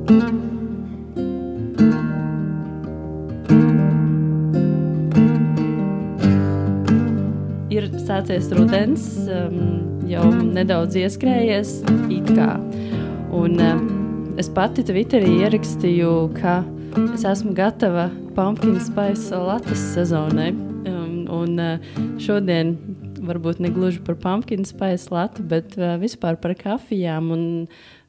Ir sācies rudens, jau nedaudz ieskrējies it kā. Un es pati Twitterī ierakstīju, ka es esmu gatava pumpkin spice lattes sezonai. Un šodien varbūt ne gluži par pumpkin spice latu, bet vispār par kafijām. Un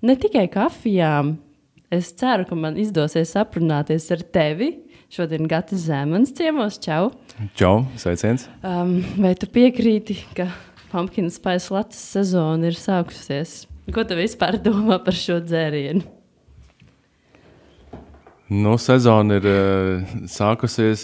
ne tikai kafijām. Es ceru, ka man izdosies aprunāties ar tevi. Šodien Gatis Zēmans ciemos. Čau! Čau, sveiciens! Vai tu piekrīti, ka pumpkin spice lattes sezona ir sākusies? Ko tu vispār domā par šo dzērienu? Nu, sezona ir sākusies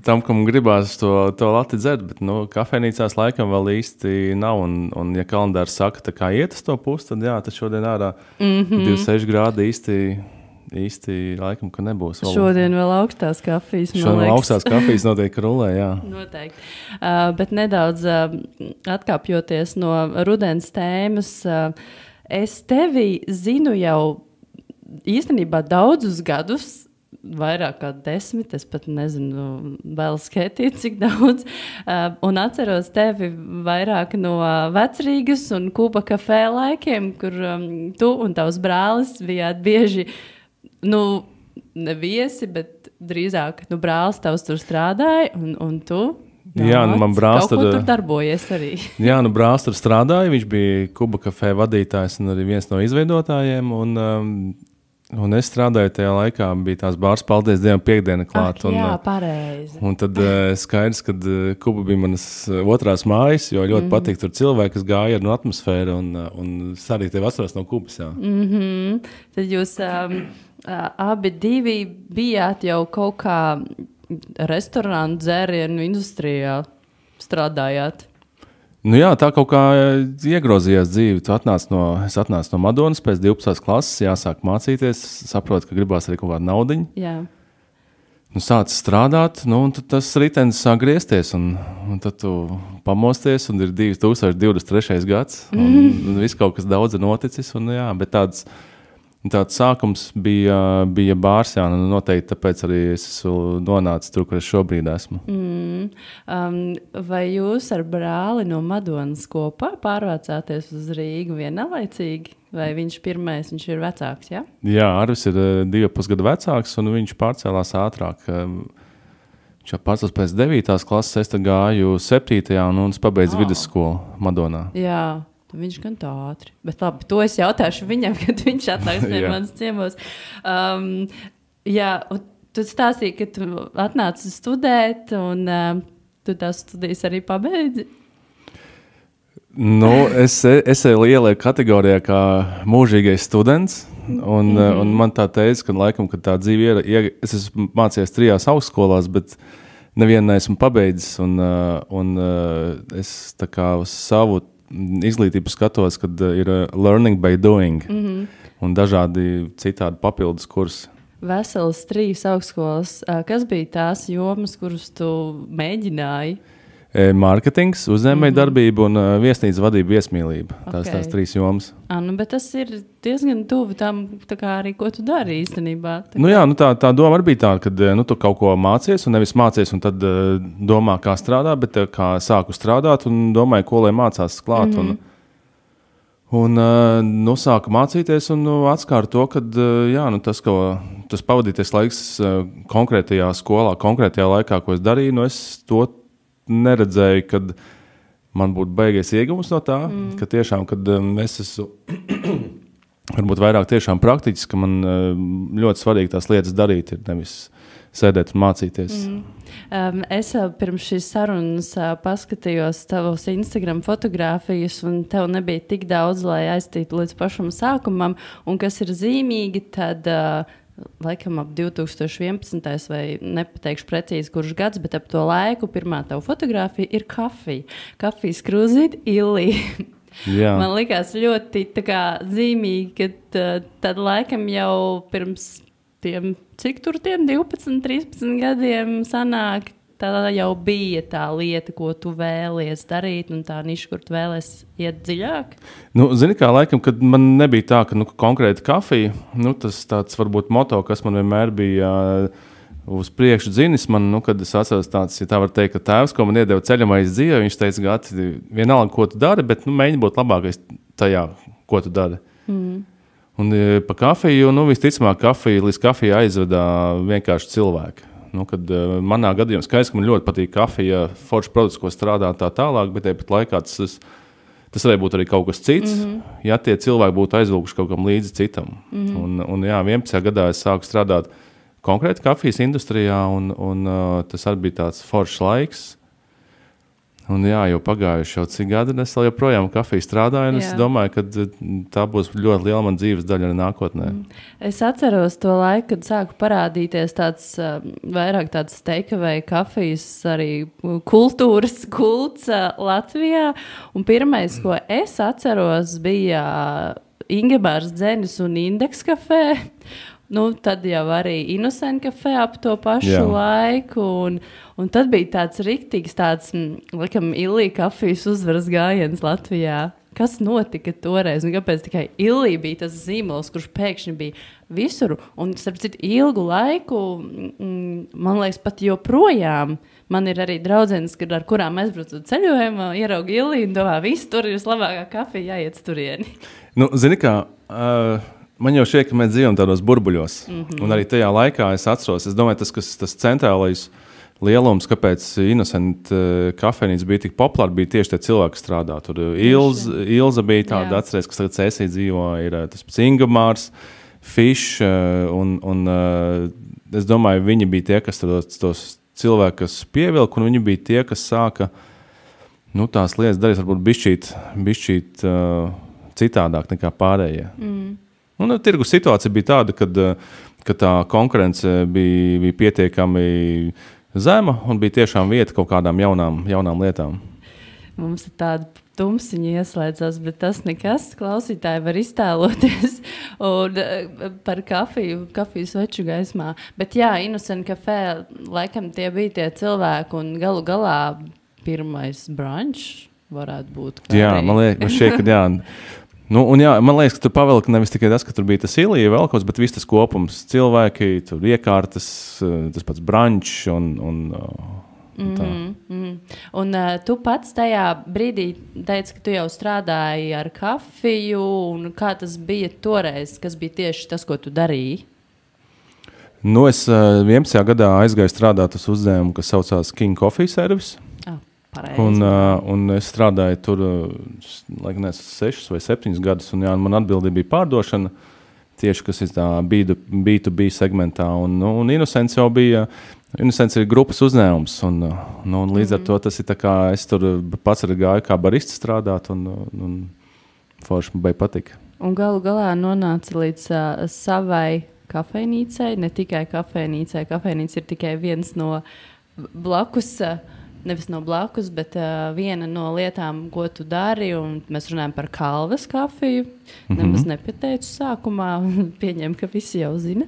tam, kam gribās to lati dzert, bet kafejnīcās laikam vēl īsti nav. Un ja kalendārs saka, tā kā iet uz to pusi, tad jā, tad šodien ārā 26 grādi īsti laikam, ka nebūs. Šodien vēl augstās kafijas, man liekas. Šodien augstās kafijas noteikti rulē, jā. Noteikti. Bet nedaudz atkāpjoties no rudens tēmas, es tevi zinu jau īstenībā daudzus gadus, vairāk kā 10, es pat nezinu, vēl skaitīt, cik daudz, un atceros tevi vairāk no Vecrīgas un Kuba kafē laikiem, kur tu un tavs brālis bijāt bieži, ne viesi, bet drīzāk, brālis tavs tur strādāja, un tu man brālis kaut ko tur darbojies arī. Jā, brālis tur strādāja, viņš bija Kuba kafē vadītājs un arī viens no izveidotājiem, un es strādāju tajā laikā, bija tās bārs, paldies Dievam, piekdiena klāt. Jā, pareizi. Un tad skaidrs, kad Kuba bija manas otrās mājas, jo ļoti patīk tur cilvēki, kas gāja ar atmosfēru, un arī tev atceros no Kubas, jā. Tad jūs abi divi bijāt jau kaut kā restorānu dzērienu industrijā strādājāt. Jā, tā kaut kā iegrozījās dzīve. Es atnācu no Madonas pēc 12. klases, jāsāk mācīties, saprotu, ka gribās arī kaut kādu naudiņu. Jā. Sācis strādāt, un tad tas ritenis sāk griezties, un tad tu pamosties, un ir 2023. gads, un viss kaut kas daudz ir noticis, bet tāds sākums bija bārs, noteikti tāpēc arī es esmu nonācis tur, kur es šobrīd esmu. Vai jūs ar brāli no Madonas kopā pārvācāties uz Rīgu vienlaicīgi? Vai viņš viņš ir vecāks, ja? Jā, Arvis ir 2,5 gadu vecāks, un viņš pārcēlās ātrāk. Viņš jau pārcēlās pēc 9. klases, es tad gāju 7. un es pabeidzu vidusskolu Madonā. Jā. Viņš gan tā ātri. Bet labi, to es jautāšu viņam, kad viņš atnāks pie manas ciemos. Tu stāstīji, ka tu atnāci studēt, un tu tās studijas arī pabeidzi? Es ielieku kategorijā kā mūžīgais students, un man tā teica, ka laikam, kad tā dzīve es esmu mācījies 3 augstskolās, bet nevienu neesmu pabeidzis, un es tā kā uz savu izglītību skatos, kad ir learning by doing un dažādi citādi papildus kursi. Veselas 3 augstskolas. Kas bija tās jomas, kuras tu mēģināji? Mārketings, uzņēmējdarbība un viesnīcas vadība, viesmīlība. Tās 3 jomas. Bet tas ir diezgan tuvu tam, tā kā arī, ko tu dari īstenībā. Tā doma arī bija tā, ka tu kaut ko mācies un nevis mācies un tad domā, kā strādā, bet kā sāku strādāt un domāju, ko lai mācās klāt. Sāku mācīties un atskāru to, ka tas pavadīties laiks konkrētajā skolā, konkrētajā laikā, ko es darīju, es to neredzēju, kad man būtu baigies iegums no tā, ka tiešām, kad es esmu varbūt vairāk tiešām praktiski, ka man ļoti svarīgi tās lietas darīt, ir nevis sēdēt un mācīties. Es pirms šīs sarunas paskatījos tavos Instagram fotogrāfijas, un tev nebija tik daudz, lai aiztītu līdz pašam sākumam, un kas ir zīmīgi, tad laikam ap 2011. vai nepateikšu precīzi, kurš gads, bet ap to laiku pirmā tava fotogrāfija ir kafija. Kafijas krūzīte Ilī. Man likās ļoti zīmīgi, ka tad laikam jau pirms tiem 12, 13 gadiem sanāk, tā jau bija tā lieta, ko tu vēlies darīt, un tā niša, kur tu vēlies iet dziļāk? Nu, zini, kā laikam, kad man nebija tā, ka konkrēti kafija, tas tāds varbūt moto, kas man vienmēr bija uz priekšu dzinis. Man, kad es atceros tāds, ja tā var teikt, ka tēvs, ko man iedeva ceļamais dzīvē, viņš teica, Gati, vienalga, ko tu dari, bet mēģini būt labākais tajā, ko tu dari. Un pa kafiju, visticamāk, līdz kafijai aizvedā vienkārši cilvēki. Kad manā gadījumā skaidrs, ka man ļoti patīk kafija, foršs produkts, ko strādāt tā tālāk, bet tāpat laikā tas varēja būt arī kaut kas cits, ja tie cilvēki būtu aizvilkuši kaut kam līdzi citam. Un 11. gadā es sāku strādāt konkrēti kafijas industrijā, un tas arī bija tāds foršs laiks. Un jau pagājuši jau cik gadi, un es vēl joprojām kafiju strādāju, un es domāju, ka tā būs ļoti liela man dzīves daļa arī nākotnē. Es atceros to laiku, kad sāku parādīties vairāk tāds takeaway kafijas arī kultūras kults Latvijā, un pirmais, ko es atceros, bija Ingebārs Dzenis un Indeks kafē. Tad jau arī Innocent kafē ap to pašu laiku, un tad bija tāds riktīgs, laikam, Illī kafijas uzvaras gājiens Latvijā. Kas notika toreiz, un kāpēc tikai Illī bija tas zīmols, kurš pēkšņi bija visur, un starp citu ilgu laiku, man liekas, pat joprojām. Man ir arī draudzenes, ar kurām aizbraucu ceļojumā, ieraugu Illī un domā, viss tur ir vislabākā kafija, jāiet turieni. Zini kā... Man jau šķiet, ka mēs dzīvojam tādos burbuļos. Un arī tajā laikā es atceros, es domāju, tas centrālais lielums, kāpēc Innocent kafejnīca bija tik populāra, bija tieši tie cilvēki, kas strādā. Tur Ilza bija tāda, atceries, kas tagad Cēsī dzīvo, ir tas pats Ingemārs, Fish, un es domāju, viņi bija tie, kas tos cilvēki, kas pievilka, un viņi bija tie, kas sāka tās lietas darīt, varbūt bišķīt citādāk nekā pārējie. Tirgus situācija bija tāda, ka tā konkurence bija pietiekami zema un bija tiešām vieta kaut kādām jaunām lietām. Mums ir tāda tumsiņa ieslēdzās, bet tas nekas, klausītāji var iztēloties un par kafiju sveču gaismā. Bet Innocent kafē, laikam tie bija tie cilvēki un galu galā pirmais brunch varētu būt. Man liekas, ka man liekas, ka tur pavelk nevis tikai tas, ka tur bija tas Ilija vēl kaut kas, bet viss tas kopums cilvēki, tur iekārtas, tas pats brunch un tā. Un tu pats tajā brīdī teici, ka tu jau strādāji ar kafiju, un kā tas bija toreiz, kas bija tieši tas, ko tu darīji? Es 11. gadā aizgāju strādāt uz uzņēmumu, kas saucās King Coffee Service. Un es strādāju tur, laikam, 6 vai 7 gadus, un man atbildība bija pārdošana, tieši kas ir tā B2B segmentā, un Innocents jau bija, Innocents ir grupas uzņēmums, un līdz ar to tas ir tā kā, es tur pats arī gāju kā barista strādāt, un forši man bija patika. Un galu galā nonāca līdz savai kafejnīcai, ne tikai kafejnīcai, kafejnīca ir tikai viens no blakus, nevis no blakus, bet viena no lietām, ko tu dari, un mēs runājam par Kalves kafiju. Nemaz nepateicu sākumā, pieņem, ka visi jau zina.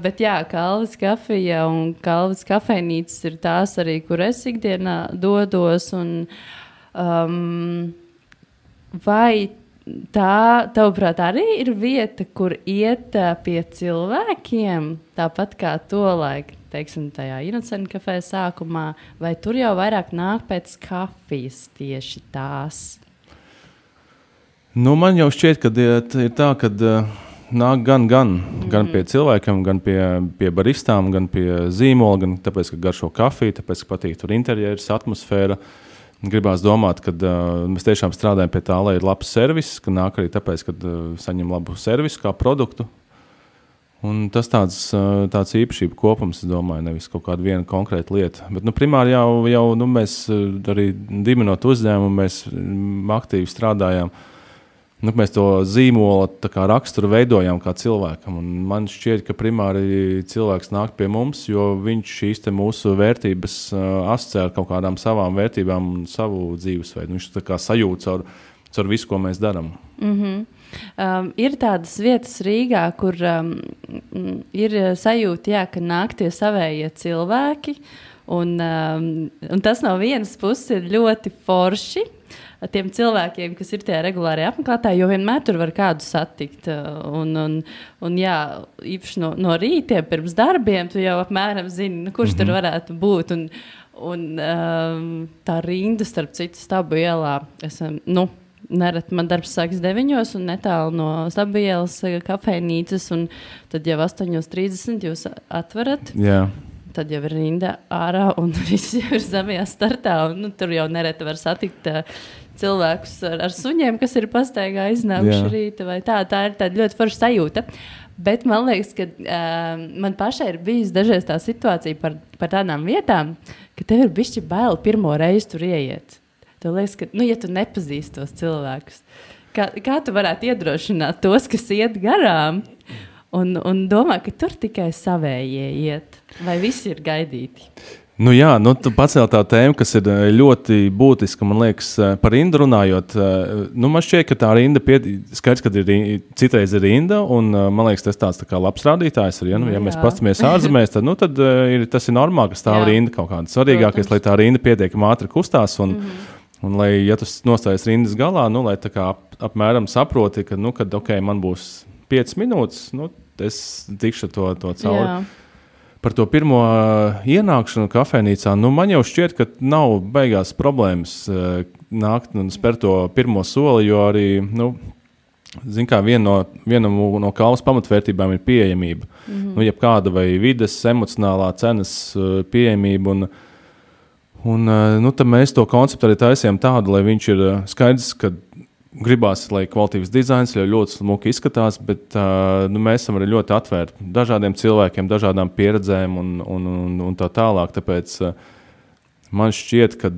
Bet Kalves kafija un Kalves kafejnīcas ir tās arī, kur es ikdienā dodos. Un, vai tā, tavuprāt, arī ir vieta, kur iet pie cilvēkiem, tāpat kā tolaik, teiksim, tajā Innocent kafē sākumā, vai tur jau vairāk nāk pēc kafijas tieši tās? Man jau šķiet, ka ir tā, ka nāk gan pie cilvēkiem, gan pie baristām, gan pie zīmola, gan tāpēc, ka garšo kafiju, tāpēc, ka patīk tur interjeras, atmosfēra. Gribās domāt, ka mēs tiešām strādājam pie tā, lai ir labs servis, ka nāk arī tāpēc, ka saņem labu servisu kā produktu. Un tas tāds īpašību kopums, es domāju, nevis kaut kāda viena konkrēta lieta. Bet primāri jau mēs arī dibinot uzņēmumu, mēs aktīvi strādājām. Mēs to zīmola raksturu veidojām kā cilvēkam. Un man šķiet, ka primāri cilvēks nāk pie mums, jo viņš šīs te mūsu vērtības asociē ar kaut kādām savām vērtībām un savu dzīvesveidu. Viņš tā kā sajūt caur visu, ko mēs darām. Ir tādas vietas Rīgā, kur ir sajūta, ka nāk tie savējie cilvēki, Un tas no vienas puses ir ļoti forši tiem cilvēkiem, kas ir tie regulāri apmeklētāji, jo vienmēr tur var kādu satikt. Un jā, īpaši no rītiem pirms darbiem tu jau apmēram zini, kurš tur varētu būt. Un tā rinda starp citu Stabu ielā, nereti man darbs sākas 9 un netālu no Stabu ielas kafejnīcas, un tad jau 8:30 jūs atverat. Jā. Tad jau ir rinda ārā, un viss jau ir zemajā startā. Un, tur jau nereti var satikt cilvēkus ar suņiem, kas ir pastaigā iznākuši rīta. Tā ir tāda ļoti forša sajūta. Bet man liekas, ka man pašai ir bijusi dažreiz tā situācija par tādām vietām, ka tev ir bišķi bail pirmo reizi tur ieiet. Tev liekas, ka, ja tu nepazīsti tos cilvēkus, kā tu varētu iedrošināt tos, kas iet garām, un domā, ka tur tikai savējie iet, vai visi ir gaidīti? Tu pacēli tā tēma, kas ir ļoti būtiska, man liekas, par rindu runājot. Man šķiet, ka tā rinda, skaidrs, ka citreiz ir rinda, un man liekas, tas tāds tā kā labs rādītājs ir. Ja mēs pastamies ārzemēs, tad tas ir normāli, ka stāv rinda kaut kāda. Svarīgākais, lai tā rinda pietiekami ātri kustās, un lai, ja tu nostājies rindas galā, lai tā kā apmēram saproti, ka, kad man būs 5 minūtes, es tikšu to cauri. Jā. Par to pirmo ienākšanu kafejnīcā, man jau šķiet, ka nav beigās problēmas nākt un spērt to pirmo soli, jo arī, viena no kalvas pamatvērtībām ir pieejamība. Jebkāda vai vides, emocionālā cenas pieejamība, tad mēs to konceptu arī taisījām tādu, lai viņš ir skaidrs, ka gribās, lai kvalitīvs dizains ļoti smuki izskatās, bet mēs esam arī ļoti atvērti dažādiem cilvēkiem, dažādām pieredzēm un tā tālāk. Tāpēc man šķiet, ka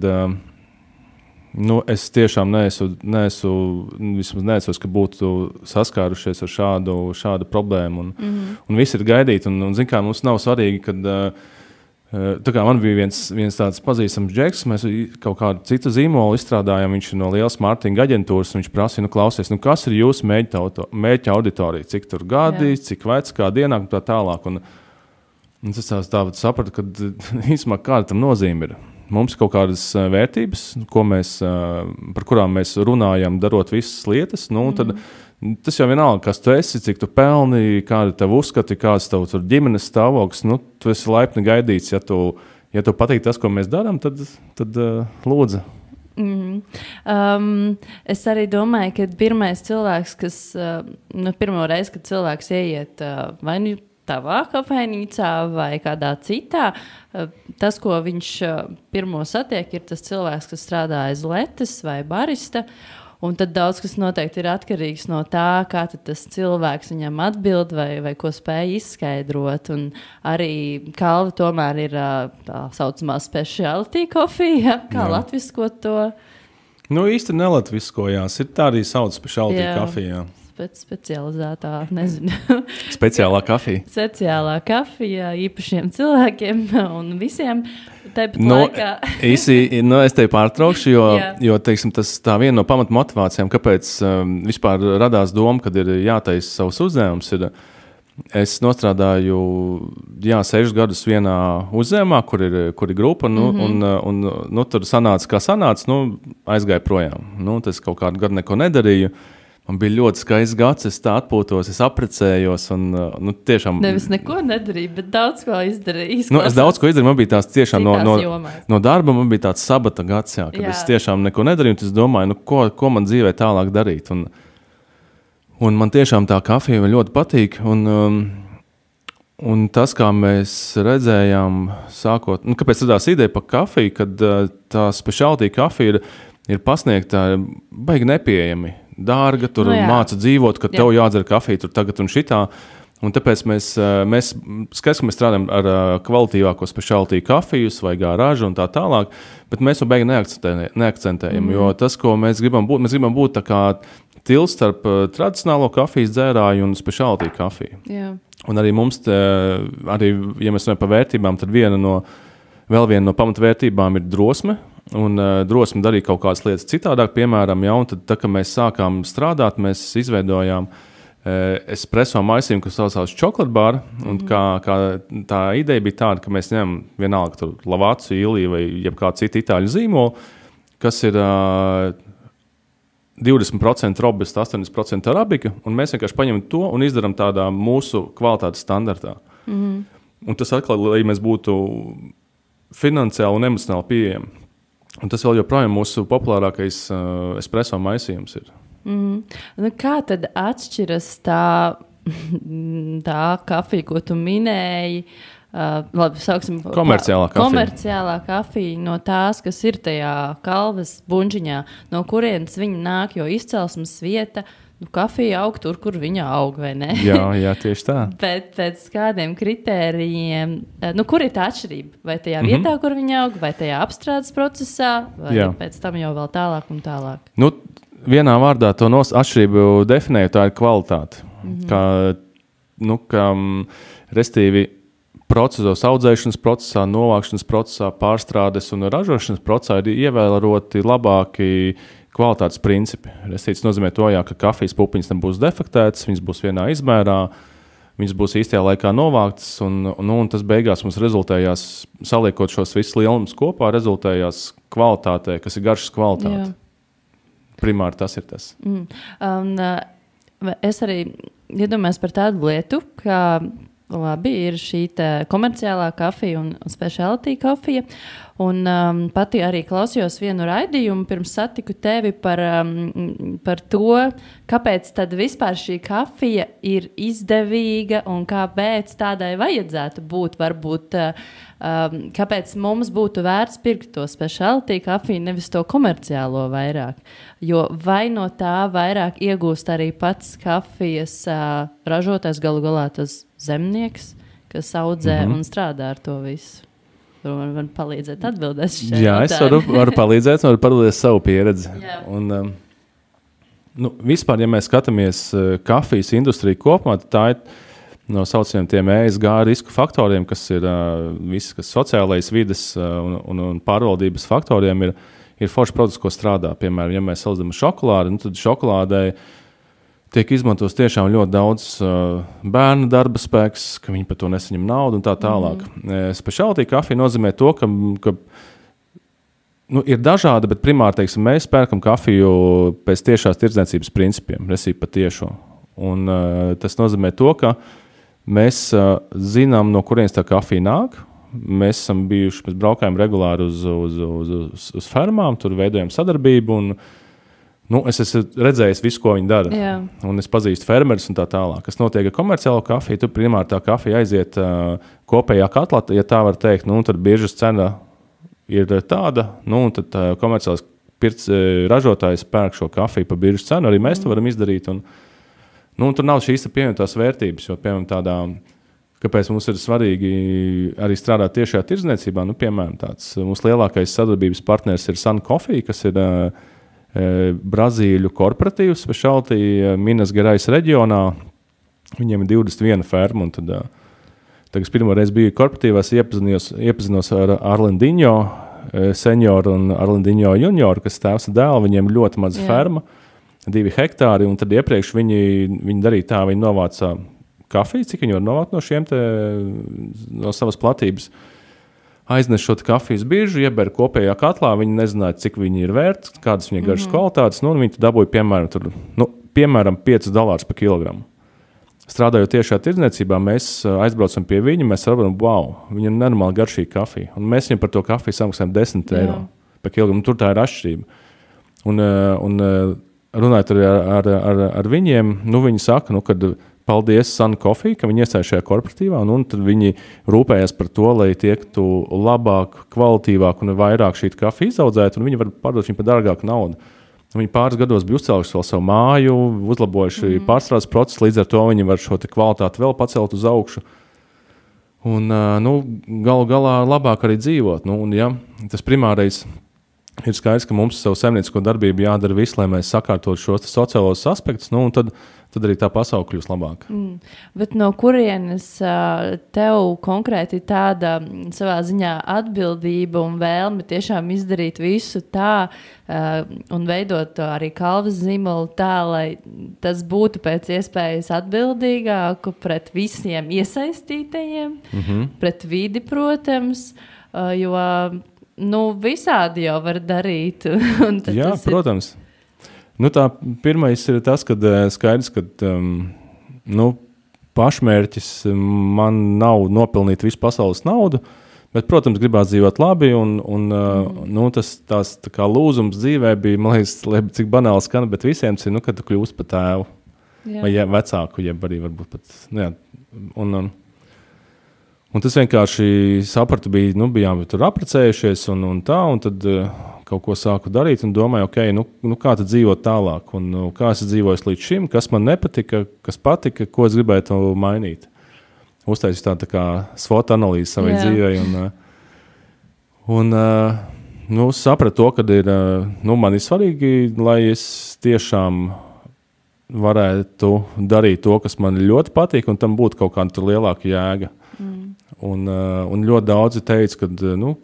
es tiešām neesmu, ka būtu saskārušies ar šādu problēmu. Un visi ir gaidīti. Zin kā, mums nav svarīgi, kad tā kā man bija viens tāds pazīstams džeks, mēs kaut kādu citu zīmolu izstrādājām, viņš ir no lielas mārketinga aģentūras, viņš prasīja, klausies, kas ir jūsu mērķa auditorija, cik tur gadi, cik vecs, kāda ienāk un tā tālāk. Un es tā sapratu, ka īstenībā kāda tam nozīme ir. Mums ir kaut kādas vērtības, par kurām mēs runājam, darot visas lietas, tad tas jau vienalga, kas tu esi, cik tu pelni, kāda tev uzskati, kāds tev ģimenes stāvoklis, tu esi laipni gaidīts, ja tu patīk tas, ko mēs darām, tad lūdzu. Es arī domāju, ka pirmais cilvēks, kas, pirmo reizi, kad cilvēks ieiet vai tavā kafejnīcā vai kādā citā, tas, ko viņš pirmo satiek, ir tas cilvēks, kas strādā aiz letes vai barista. Un tad daudz kas noteikti ir atkarīgs no tā, kā tas cilvēks viņam atbild vai ko spēj izskaidrot. Un arī kalva tomēr ir tā saucamā specialty kofija, kā latviskot to. Īsti nelatviskojās, ir tā arī sauc specialty kafija. Specializētā, nezinu. Speciālā kafija. Speciālā kafija īpašiem cilvēkiem un visiem. Tāpat laikā. Es tevi pārtraukšu, jo teiksim, tas tā viena no pamatmotivācijām, kāpēc vispār radās doma, kad ir jātaisa savs uzņēmums, ir es nostrādāju 6 gadus vienā uzņēmumā, kur ir grupa, un tur sanāca, kā sanāca, aizgāja projām. Tas kaut kādu gadu neko nedarīju. Man bija ļoti skaists gads, es tā atpūtos, es apprecējos un tiešām... Nevis neko nedarīju, bet daudz ko izdarīju. Es daudz ko izdarīju, man bija tāds tiešām no darba, man bija tāds sabata gads, kad es tiešām neko nedarīju, un es domāju, ko man dzīvē tālāk darīt. Un man tiešām tā kafija ļoti patīk, un tas, kā mēs redzējām, sākot... kāpēc radās ideja par kafiju, kad tā specialty kafija ir pasniegta baigi nepieejami. Dārga, tur māca dzīvot, ka tev jādzer kafiju tur tagad un šitā. Un tāpēc mēs skaidrs, ka mēs strādājam ar kvalitīvāko specialty kafijus vai gārāžu un tā tālāk, bet mēs to beigi neakcentējam, jo tas, ko mēs gribam būt tā kā tilts starp tradicionālo kafijas dzērāju un specialty kafiju. Jā. Un arī mums, arī, ja mēs runājam par vērtībām, tad vēl viena no pamatvērtībām ir drosme. Un drosmi darīt kaut kādas lietas citādāk, piemēram, un tad, kad mēs sākām strādāt, mēs izveidojām espresso maisījumu, kas saucās chocolate bar. Un kā tā ideja bija tāda, ka mēs ņemam vienalga tur Lavazza, Ilija vai jebkādu citu itāļu zīmolu, kas ir 20% robusta, 80% arabika, un mēs vienkārši paņemam to un izdaram tādā mūsu kvalitātes standartā. Un tas atkal, lai mēs būtu finansiāli un emocionāli pieejami. Un tas vēl joprojām mūsu populārākais espresso maisījums ir. Nu, kā tad atšķiras tā kafija, ko tu minēji? Labi, sauksim, komerciālā kafija no tās, kas ir tajā kalves buņģiņā, no kurienes viņa nāk, jo izcelsmes vieta, kafija aug tur, kur viņa aug, vai ne? Jā, tieši tā. Bet pēc kādiem kritērijiem, kur ir tā atšķirība? Vai tajā vietā, kur viņa aug, vai tajā apstrādes procesā, vai pēc tam jau vēl tālāk un tālāk? Nu, vienā vārdā to atšķirību definēju, tā ir kvalitāte. Restīvi, procesos, audzēšanas procesā, novākšanas procesā, pārstrādes un ražošanas procesā ir ievēroti labāki kvalitātes principi. Tas nozīmē to, ka kafijas pupiņas nebūs defektētas, viņas būs vienā izmērā, viņas būs īstajā laikā novāktas, un tas beigās mums rezultējās, saliekot šos visus lielumus kopā, rezultējās kvalitātē, kas ir garšas kvalitāte. Primāri tas ir tas. Es arī iedomājos par tādu lietu, ka labi, ir šī komerciālā kafija un specialty kafija. Un pati arī klausījos vienu raidījumu, pirms satiku tevi par to, kāpēc tad vispār šī kafija ir izdevīga un kāpēc tādai vajadzētu būt. Varbūt, kāpēc mums būtu vērts pirkt to specialty kafiju, nevis to komerciālo vairāk. Jo vai no tā vairāk iegūst arī pats kafijas ražotājs, galu galā tas zemnieks, kas audzē un strādā ar to visu. Man palīdzēt atbildēt šeit. Jā, es varu palīdzēt, varu padalīt savu pieredzi. Un, vispār, ja mēs skatāmies kafijas industriju kopumā, tā ir no saucamiem tiem ESG risku faktoriem, kas ir viss, kas sociālais vides un pārvaldības faktoriem, ir forši produkts, ko strādā. Piemēram, ja mēs saucam šokolādi, tad šokolādei tiek izmantos tiešām ļoti daudz bērnu darba spēks, ka viņi par to nesaņem naudu un tā tālāk. Specialty kafija nozīmē to, ka ir dažādi, bet primāri, mēs pērkam kafiju pēc tiešās tirdzniecības principiem, resīvi pa tiešo. Un tas nozīmē to, ka mēs zinām, no kurienes tā kafija nāk. Mēs braukājam regulāri uz fermām, tur veidojam sadarbību un es esmu redzējis visu, ko viņi dara. Jā. Un es pazīstu fermerus un tā tālāk. Kas notiek ar komerciālo kafiju, tur primāri tā kafija aiziet kopējā katlā, ja tā var teikt, tad biržas cena ir tāda, un tad komerciālais ražotājs pērk šo kafiju pa biržas cenu, arī mēs to varam izdarīt. Un tur nav šīs pievienotās vērtības, jo, piemēram, kāpēc mums ir svarīgi arī strādāt tiešajā tirdzniecībā, piemēram, mūsu lielākais sadarbības partners ir Sun Coffee, kas ir Brazīļu korporatīvs specialty Minas Gerais reģionā. Viņiem ir 21 ferma. Tad es pirmo reizi biju korporatīvās, iepazinos ar Arlendinho senioru un Arlendinho junioru, kas tēvs un dēlu. Viņiem ļoti maza ferma, 2 hektāri. Un tad iepriekš viņi darīja tā, viņi novāca kafiju, cik viņi var novākt no šiem no savas platības. Aiznes šo kafijas biržu, ieber kopējā katlā, viņi nezināja, cik viņi ir vērts, kādas viņa garšas kvalitātes, un viņi dabūja, piemēram, $5 par kilogramu. Strādājot tiešā tirdzniecībā, mēs aizbraucam pie viņa, mēs saprotam, wow, viņam ir nenormāli garšīga kafija, un mēs viņam par to kafiju samaksājam €10 par kilogramu, tur tā ir atšķirība. Un runājot ar viņiem, viņi saka, kad paldies Sun Coffee, ka viņi iestāja šajā korporatīvā, un tad viņi rūpējas par to, lai tiektu labāk, kvalitīvāk un vairāk šī kafija izaudzēt, un viņi var pārdot viņu par dārgāku naudu. Viņi pāris gados bija uzcēluši vēl savu māju, uzlabojuši pārstrādes procesu, līdz ar to viņi var šo kvalitāti vēl pacelt uz augšu. Un galu galā labāk arī dzīvot. Tas primārais ir skaidrs, ka mums savu saimniecisko darbību jādara visu, lai mēs sakārtotu šos sociālos aspektus, nu, un tad arī tā pasaule kļūs labāka. Bet no kurienes tev konkrēti tāda savā ziņā atbildība un vēlme tiešām izdarīt visu tā un veidot arī kalvas zīmolu tā, lai tas būtu pēc iespējas atbildīgāku pret visiem iesaistītajiem, pret vidi, protams, jo visādi jau var darīt. Jā, protams. Tā pirmais ir tas, kad skaidrs, ka pašmērķis man nav nopelnīt visu pasaules naudu, bet, protams, gribās dzīvot labi, un tās tā kā lūzums dzīvē bija, man liekas, cik banāli skan, bet visiem ir, kad tu kļūst par tēvu, vai vecāku, jeb arī varbūt pat, un tas vienkārši sapratu, bijām tur apprecējušies un tad kaut ko sāku darīt un domāju, kā tad dzīvot tālāk un kā es dzīvoju līdz šim, kas man nepatika, kas patika, ko es gribētu mainīt. Uztaisīju tā kā SWOT analīzi savai dzīvei un sapratu to, ka man ir svarīgi, lai es tiešām varētu darīt to, kas man ļoti patīk un tam būtu kaut kāda lielāka jēga. Un ļoti daudzi teica, ka,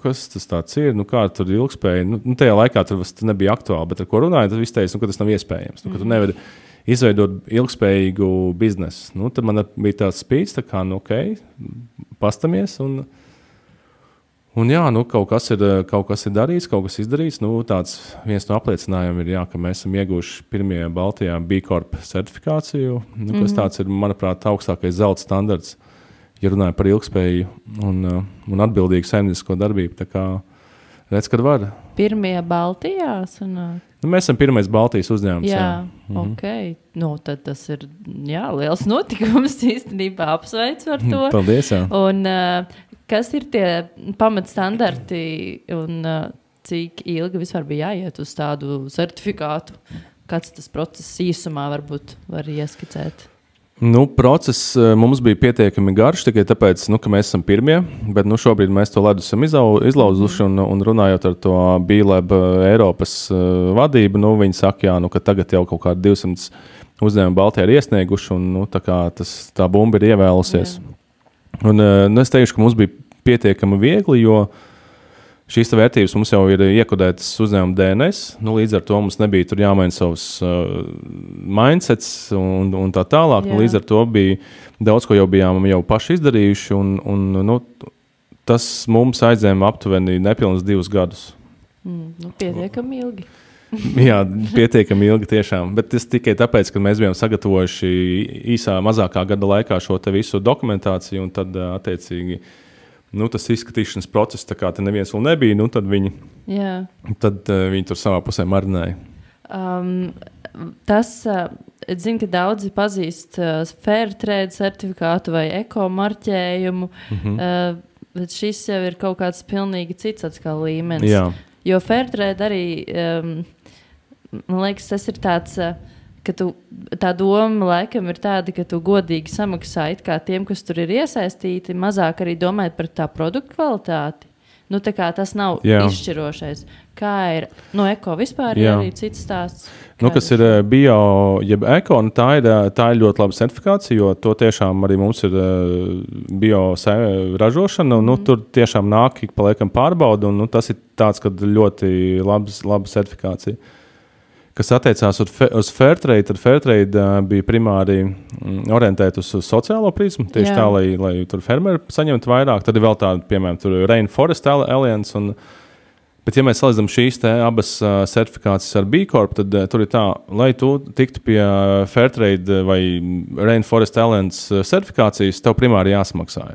kas tas tāds ir, kā tur ilgspēja. Tajā laikā tas nebija aktuāli, bet ar ko runāju, tad viss teica, ka tas nav iespējams. Ka tu nevari izveidot ilgspējīgu biznesu. Tad man bija tāds spīts, tā kā, pastamies. Kaut kas ir darīts, kaut kas izdarīts. Tāds viens no apliecinājumiem ir, ka mēs esam ieguvuši pirmie Baltijā B Corp certifikāciju, kas tāds ir, manuprāt, augstākais zelta standarts. Ja runāju par ilgspēju un atbildīgu saimniecisko darbību, tā kā redz, kad var. Pirmie Baltijā? Mēs esam pirmais Baltijas uzņēmums. Jā. Ok. Tad tas ir liels notikums īstenībā, apsveicu ar to. Paldies, jā. Un kas ir tie pamatstandarti un cik ilgi vispār bija jāiet uz tādu certifikātu? Kāds tas process īsumā varbūt var ieskicēt? Process mums bija pietiekami garš, tikai tāpēc, ka mēs esam pirmie, bet šobrīd mēs to ledu esam izlauzuši un runājot ar to B-Lab Eiropas vadību, viņi saka, ka tagad jau kaut kādi 200 uzņēmumi Baltijā ir iesnieguši un tā bumba ir ievēlusies. Un es teikšu, ka mums bija pietiekami viegli, jo šīs vērtības mums jau ir iekodētas uzņēmuma DNS, līdz ar to mums nebija tur jāmaina savus mindsets un tā tālāk. Līdz ar to bija daudz, ko jau bijām paši izdarījuši, un tas mums aizņēma aptuveni nepilnus 2 gadus. Pietiekami ilgi. Jā, pietiekami ilgi tiešām, bet tas tikai tāpēc, ka mēs bijām sagatavojuši mazākā gada laikā šo te visu dokumentāciju, un tad attiecīgi tas izskatīšanas process, tā kā te neviens vēl nebija, tad viņi tur savā pusē marinēja. Es zinu, ka daudzi pazīst Fairtrade certifikātu vai eko-marķējumu, bet šis jau ir kaut kāds pilnīgi cits atkal līmenis. Jā. Jo Fairtrade arī, man liekas, tas ir tāds, ka tā doma laikam ir tāda, ka tu godīgi samaksā it kā tiem, kas tur ir iesaistīti, mazāk arī domājot par tā produktu kvalitāti. Tā kā tas nav izšķirošais. Kā ir eko vispār ir arī cits stāsts? Kas ir bio, jeb eko, tā ir ļoti laba certifikācija, jo to tiešām arī mums ir bio ražošana, tur tiešām nāk ik pa laikam pārbauda, un tas ir tāds, kad ļoti laba certifikācija. Kas attiecās uz Fairtrade, tad Fairtrade bija primāri orientēta uz sociālo prizmu, tieši tā, lai tur fermeri saņemtu vairāk. Tad ir vēl tāda, piemēram, tur Rainforest Alliance, bet ja mēs salīdzinām šīs abas certifikācijas ar B Corp, tad tur ir tā, lai tu tiktu pie Fairtrade vai Rainforest Alliance certifikācijas, tev primāri jāsamaksā.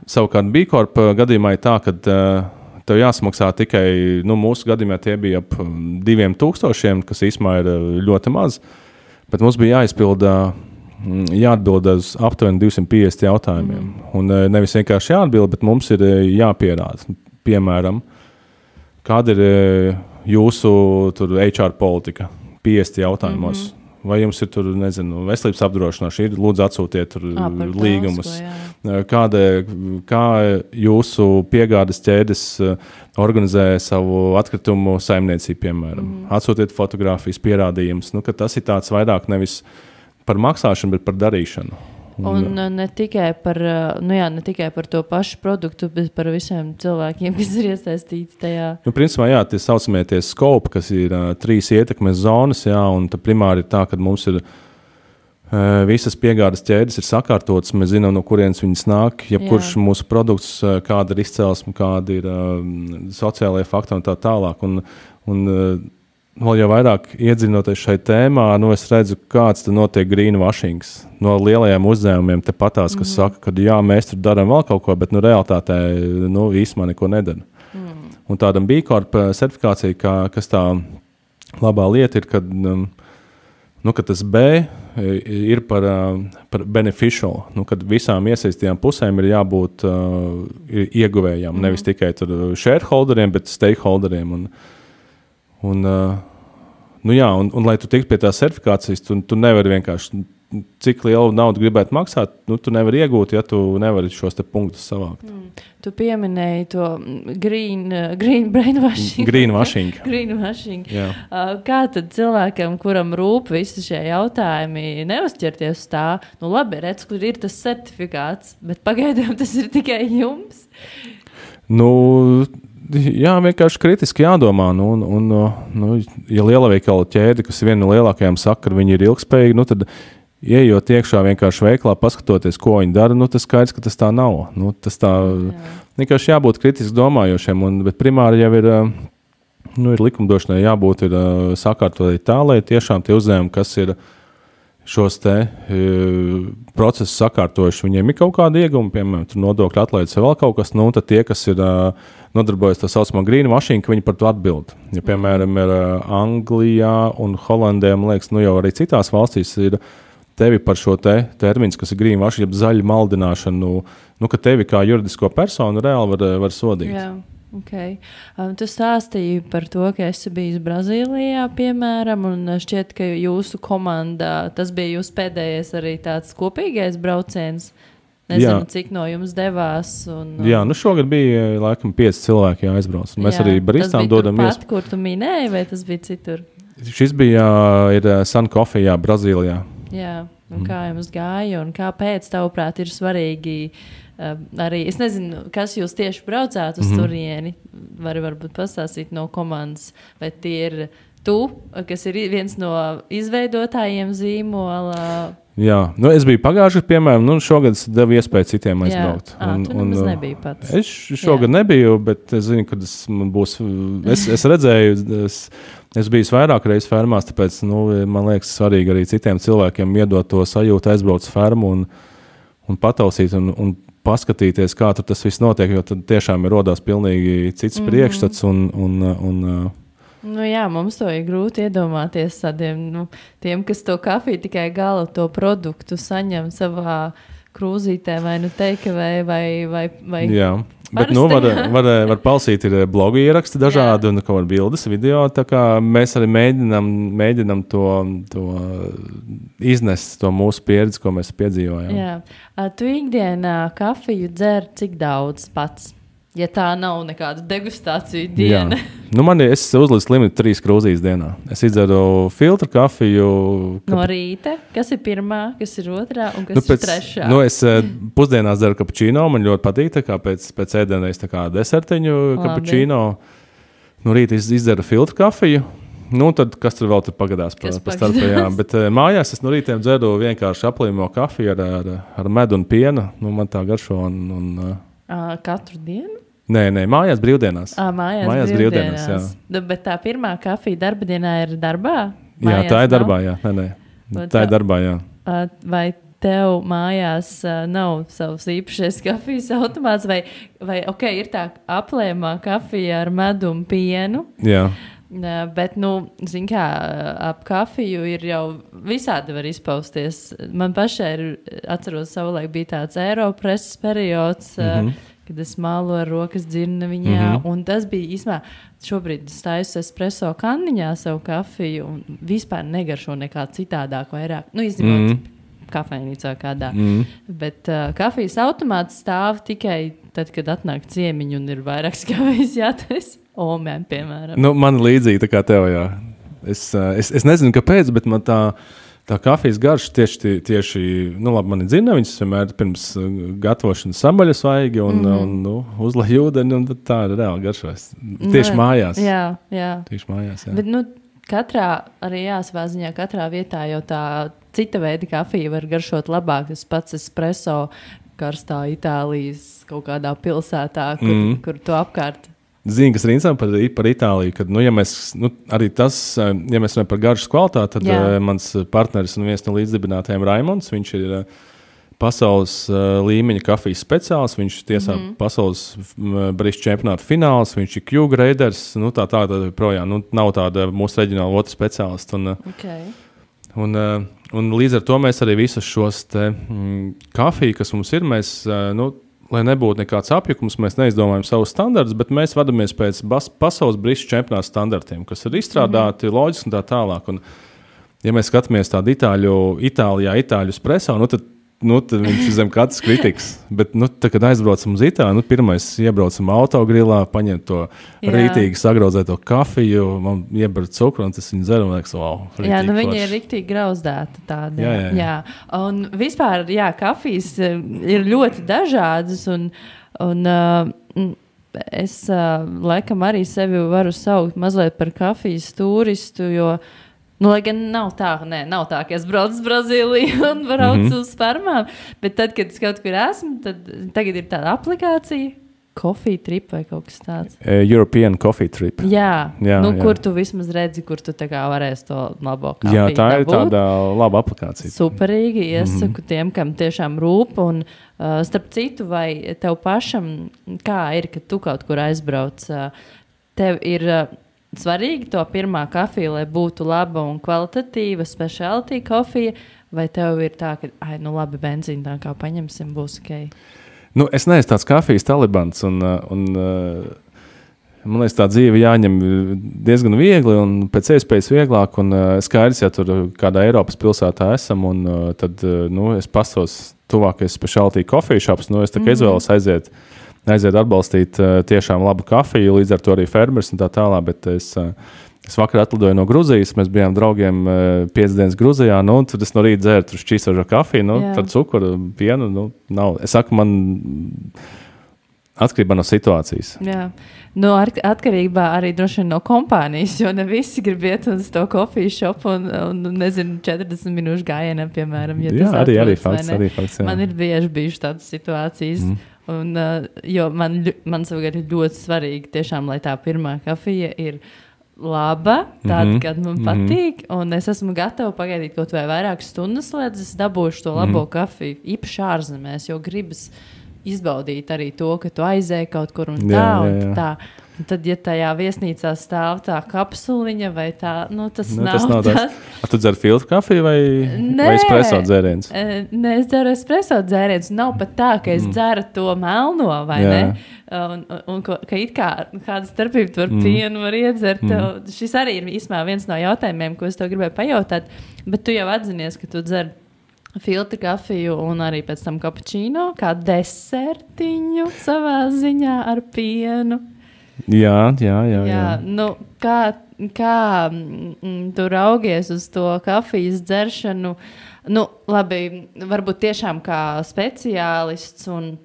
Savukārt B Corp gadījumā ir tā, ka tev jāsamaksā tikai, mūsu gadījumā tie bija ap 2000, kas īsumā ir ļoti maz, bet mums bija jāatbild uz aptuveni 250 jautājumiem. Un nevis vienkārši jāatbild, bet mums ir jāpierāda. Piemēram, kāda ir jūsu HR politika 50 jautājumos? Vai jums ir tur, nezinu, veselības apdrošināšana, lūdzu atsūtiet tur līgumus. Kā jūsu piegādes ķēdes organizē savu atkritumu saimniecību, piemēram. Atsūtiet fotogrāfijas pierādījumus. Nu, ka tas ir tāds vairāk nevis par maksāšanu, bet par darīšanu. Un ne tikai par to pašu produktu, bet par visiem cilvēkiem, kas ir iesaistīti tajā. Nu, principā, jā, tie saucamie tie skopi, kas ir 3 ietekmes zonas, jā, un primāri ir tā, ka mums ir visas piegādes ķēdes ir sakārtotas, mēs zinām, no kurienes viņas nāk, jebkurš mūsu produkts, kāda ir izcelsme, kāda ir sociālajie faktori un tā tālāk. Un vēl jau vairāk iedziļinoties šai tēmā, es redzu, kāds tad notiek greenwashings no lielajiem uzņēmumiem tepatās, kas saka, ka jā, mēs tur darām vēl kaut ko, bet realitātē īstenībā neko nedara. Un tādam B Corp certifikācija, kas tā labā lieta ir, kad tas B ir par beneficial, kad visām iesaistītām pusēm ir jābūt ieguvējām, nevis tikai shareholderiem, bet stakeholderiem. Un lai tu tiktu pie tās certifikācijas, tu nevari vienkārši, cik lielu naudu gribētu maksāt, tu nevari iegūt, ja tu nevari šos te punktus savākt. Tu pieminēji to green brainwashing. Greenwashing. Kā tad cilvēkam, kuram rūp visi šie jautājumi, neuzķerties uz tā? Nu labi, redz, kur ir tas certifikāts, bet pagaidām tas ir tikai jums. Jā, vienkārši kritiski jādomā. Ja lielveikalu ķēde, kas ir viena no lielākajām, saka, ka viņi ir ilgspējīgi, tad ieejot iekšā vienkārši veiklā, paskatoties, ko viņi dara, tas skaidrs, ka tas tā nav. Tas tā vienkārši jābūt kritiski domājošiem, bet primāri jau ir likumdošanai jābūt sakārtotai tā, lai tiešām tie uzņēmumi, kas ir šos te procesus sakārtojuši, viņiem ir kaut kāda ieguma, piemēram, tur nodokļu atlaides vai vēl kaut kas, tad tie, kas ir nodarbojas tā saucamā greenwashing, viņi par to atbild. Ja, piemēram, ir Anglijā un Holandē, man liekas, jau arī citās valstīs ir tevi par šo termins, kas ir greenwashing, jeb zaļu maldināšanu, ka tevi kā juridisko personu reāli var sodīt. Jā. Okay. Tu stāstīji par to, ka esi bijis Brazīlijā, piemēram, un šķiet, ka jūsu komandā, tas bija jūsu pēdējais arī tāds kopīgais brauciens. Nezinu, cik no jums devās. Jā, šogad bija laikam 5 cilvēki jāizbrauc. Mēs arī baristām dodam iespēju. Tas bija tur pat, kur tu minēji, vai tas bija citur? Šis bija Sun Coffee, Brazīlijā. Jā, un kā jums gāja, un kāpēc, tavuprāt, ir svarīgi arī, es nezinu, kas jūs tieši braucāt uz turieni, varbūt pastāstīt no komandas, vai tie ir tu, kas ir viens no izveidotājiem zīmola. Jā, es biju pagājuši, piemēram, šogad es devu iespēju citiem aizbraukt. Tu nemaz nebija pats. Es šogad nebiju, bet es zinu, kad es redzēju, es biju vairāk reizes fermās, tāpēc, man liekas, svarīgi arī citiem cilvēkiem iedot to sajūtu, aizbraukt uz fermu un patausīt un paskatīties, kā tur tas viss notiek, jo tad tiešām ir rodās pilnīgi cits priekšstats jā, mums to ir grūti iedomāties tādiem, tiem, kas to kafiju tikai gala to produktu saņem savā krūzītē vai takeaway vai jā. Bet var palasīt, ir blogu ieraksti dažādi un kaut kādi bildes, video, tā kā mēs arī mēģinam to iznest, to mūsu pieredzi, ko mēs piedzīvojam. Jā. Tu ikdienā kafiju dzer cik daudz pats? Ja tā nav nekāda degustācija diena. Es uzliku limitu 3 krūzītes dienā. Es izdzeru filtru kafiju. No rīta? Kas ir pirmā, kas ir otrā un kas ir trešā? Es pusdienās dzeru kapučīno. Man ļoti patīk, tā kā pēc ēdienreiz tā kā desertiņu kapučīno. No rīta izdzeru filtru kafiju. Tad kas tur vēl pagadās pa starpā, jā. Bet mājās es no rītiem dzeru vienkārši aplīmo kafiju ar medu un pienu. Man tā garšo katru dienu? Nē, mājās brīvdienās. Mājās brīvdienās, jā. Bet tā pirmā kafija darba dienā ir darbā? Mājās jā, tā ir darbā, jā. Nē. Tā ir darbā, jā. Vai tev mājās nav savs īpašais kafijas automāts, vai ir tā aplēmā kafija ar medu un pienu? Jā. Bet, zin kā, ap kafiju ir jau visādi var izpausties. Man pašai atceros savulaik bija tāds Eiropreses periods, kad es mālu ar rokas dzirnaviņā, un tas bija īstenībā, šobrīd es taisu espresso kanniņā savu kafiju, un vispār negaršo nekā citādāk vairāk. Nu, izņemot kafejnīcā kādā. Bet kafijas automāts stāv tikai tad, kad atnāk ciemiņi un ir vairākas kafijas jātais. Omēm, piemēram. Nu, man līdzīgi tā kā tev, jā. Es nezinu, kāpēc, bet man tā kafijas garša tieši nu labi, man ir dzirnaviņas, vienmēr pirms gatavošanas samaļa svaigi un uzlai ūdeni, un tā ir reāli garšojas. Tieši mājās. Jā. Tieši mājās, jā. Bet, nu, katrā, arī savā ziņā, katrā vietā jau tā cita veida kafija var garšot labāk. Tas pats espresso karstā Itālijas kaut kādā pilsētā, kur to apkārt. Zini, kas ir interesanti par Itāliju, kad, ja mēs, arī tas, ja mēs runājam par garšas kvalitāti, tad mans partneris un viens no līdzdibinātājiem Raimonds, viņš ir pasaules līmeņa kafijas speciāls, viņš tiesā pasaules brīžu čempionāta fināls, viņš ir Q-graders, tā projām, nav tāda mūsu reģionāla otra speciālista. Un līdz ar to mēs arī visus šos kafiju, kas mums ir, mēs, lai nebūtu nekāds apjukums, mēs neizdomājam savus standartus, bet mēs vadamies pēc pasaules brīžu čempionāta standartiem, kas ir izstrādāti loģiski un tā tālāk. Un, ja mēs skatāmies tādu itāļu espresso, tad viņš ir zem katras kritikas. Bet, tā, kad aizbraucam uz Itāliju, pirmais iebraucam autogrilā, paņem to rītīgi sagraudzēto kafiju, man ieber cukru, un tas viņa dzer, un liekas, wow, jā, viņa ir riktīgi grauzdēta tāda. Jā. Un vispār, kafijas ir ļoti dažādas, un es laikam arī sevi varu saukt mazliet par kafijas turistu, jo lai gan nav tā, ka es braucu uz Brazīliju un braucu uz farmām, bet tad, kad es kaut kur esmu, tad tagad ir tāda aplikācija, Coffee Trip vai kaut kas tāds. European Coffee Trip. Jā. Kur tu vismaz redzi, kur tu tā kā varēsi to labo kafiju. Jā, tā ir tāda laba aplikācija. Superīgi, iesaku tiem, kam tiešām rūp, un starp citu, vai tev pašam, kā ir, kad tu kaut kur aizbrauc, tev ir svarīgi to pirmā kafija, lai būtu laba un kvalitatīva specialty kafija, vai tev ir tā, ka, labi, benzīnu tā kā paņemsim, būs ok? Es neesmu tāds kafijas talibans, un man liekas, tā dzīve jāņem diezgan viegli un pēc iespējas vieglāk, un skaidrs, ja tur kādā Eiropas pilsētā esam, un tad, es pastos tuvākais specialty coffee shops, es tā kā izvēlos aiziet atbalstīt tiešām labu kafiju, līdz ar to arī fermers un tā tālāk, bet es vakar atlidoju no Gruzijas, mēs bijām draugiem 5 dienas Gruzijā, tad es no rīta dzēru šķīstošo kafiju, par cukuru, pienu, nav. Es saku, man atkarībā no situācijas. Jā. Atkarībā arī droši vien no kompānijas, jo ne visi grib iet uz to kofiju šopu un nezinu, 40 minūšu gājienam, piemēram. Ja jā, arī fakts. Man ir bieži bijuši tādas situācijas, un, jo man savukārt ir ļoti svarīgi tiešām, lai tā pirmā kafija ir laba, tāda, kad man patīk, un es esmu gatava pagaidīt kaut vai vairākas stundas, lai es dabūšu to labo kafiju, īpaši ārzemēs, jo gribas izbaudīt arī to, ka tu aizēji kaut kur un tā. Un tad, ja tajā viesnīcā stāv tā kapsuliņa vai tā, tas nav tas. Tu dzer filtru kafiju vai espresso dzēriens? Nē, es dzeru espresso dzēriens. Nav pat tā, ka es dzeru to melno, vai ne? Un ka it kā kāda starpība tu ar pienu var iedzert. Šis arī ir īsmā viens no jautājumiem, ko es tev gribēju pajautāt, bet tu jau atzinies, ka tu dzer filtru kafiju un arī pēc tam kapučīno, kā desertiņu savā ziņā ar pienu. Jā. Kā tu raugies uz to kafijas dzeršanu? Labi, varbūt tiešām kā speciālists un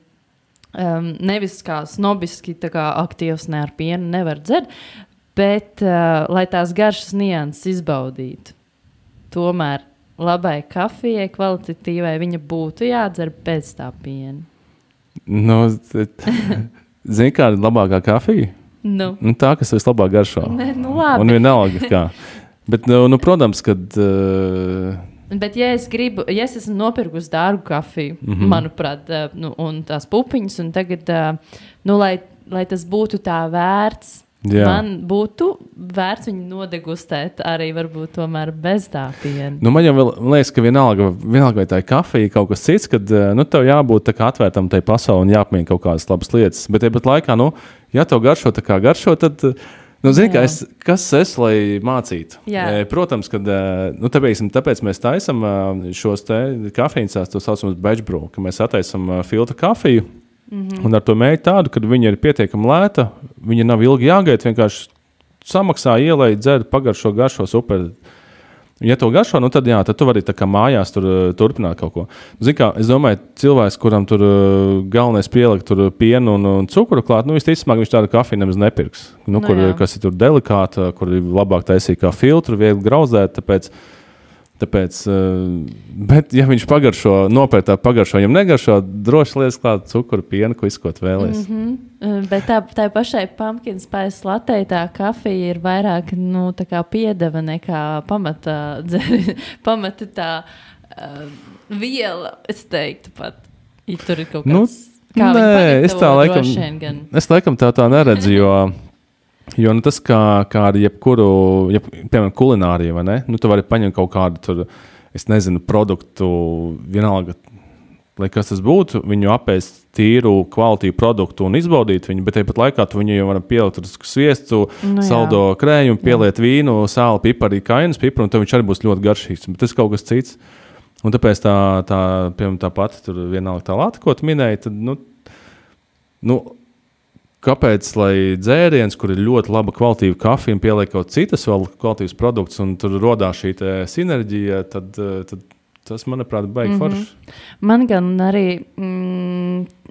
nevis kā snobiski, tā kā aktīvs ne ar pienu nevar dzert, bet lai tās garšas nianses izbaudītu. Tomēr labai kafijai, kvalitatīvai, viņa būtu jādzer pēc tā piena. Zini, kāda ir labākā kafija? Tā, kas vislabāk garšo. Labi. Un vienalga kā. Bet, protams, kad... Bet, ja es esmu nopirkusi dārgu kafiju, manuprāt, un tās pupiņas, un tagad, lai tas būtu tā vērts, Man būtu vērts viņu nodegustēt arī varbūt tomēr bez tā piena. Nu, man jau liekas, ka vienalga vai tā ir kafija, kaut kas cits, kad tev jābūt tā kā atvērtam tai pasauli un jāapmien kaut kādas labas lietas. Bet tāpat laikā, ja tev garšo tā kā garšo, tad, zini, kas es, lai mācītu? Protams, kad, tāpēc mēs taisam šos te kafīnās, to saucam batch brew, ka mēs attaisam filtra kafiju, un ar to mēģi tādu, kad viņa ir pietiekami lēta, viņa nav ilgi jāgaida, vienkārši samaksā, ielai, dzer, pagaršo, garšo, super. Ja to garšo, tad tu vari tā kā mājās turpināt kaut ko. Zini kā, es domāju, cilvēks, kuram tur galvenais pielikt tur pienu un cukuru klāt, visticamāk, viņš tādu kafiju nemaz nepirks. Kas ir tur delikāta, kur ir labāk taisīt kā filtru, viegli grauzēt, Tāpēc, bet, ja viņš nopērk tā pagaršo, viņam negaršo, droši lietas klāt cukuru, pienu, ko izkot vēlies. Bet tā pašai pumpkin spice latē tā kafija ir vairāk, tā kā piedeva nekā pamata tā viela, es teiktu pat. Ja tur ir kaut kāds, kā viņi pagatavo, es laikam tā neredzu, jo tas, kā ar jebkuru, piemēram, kulināriju, vai ne? Tu vari paņemt kaut kādu tur, es nezinu, produktu, vienalga, lai kas tas būtu, viņu apēst tīru, kvalitīvu produktu un izbaudīt viņu, bet tāpat laikā tu viņu jau varam pielikt tur sviestu, saldo krējumu, pieliet vīnu, sāli, piparī, kainas piparu, un tad viņš arī būs ļoti garšīgs, bet tas kaut kas cits. Un tāpēc piemēram, tā pati tur vienalga tā lāta, ko tu minēji, tad, kāpēc, lai dzēriens, kur ir ļoti laba kvalitīva kafija un pieliek kaut citas vēl kvalitīvas produktus un tur rodās šī sinerģija, tad tas, manuprāt, baigi forši. Man gan arī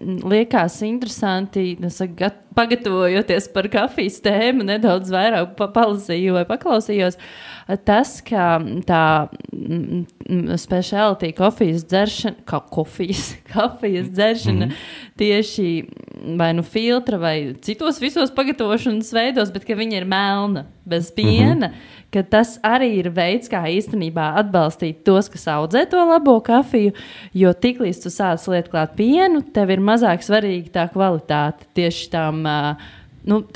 liekas interesanti, pagatavojoties par kafijas tēmu, nedaudz vairāk palasīju vai paklausījos, tas, ka tā specialty kafijas dzeršana tieši vai filtra vai citos visos pagatavošanas veidos, bet ka viņa ir melna, bez piena, ka tas arī ir veids, kā īstenībā atbalstīt tos, kas audzē to labo kafiju, jo tiklīdz tu sāc liet klāt pienu, tev ir mazāk svarīga tā kvalitāte tieši tām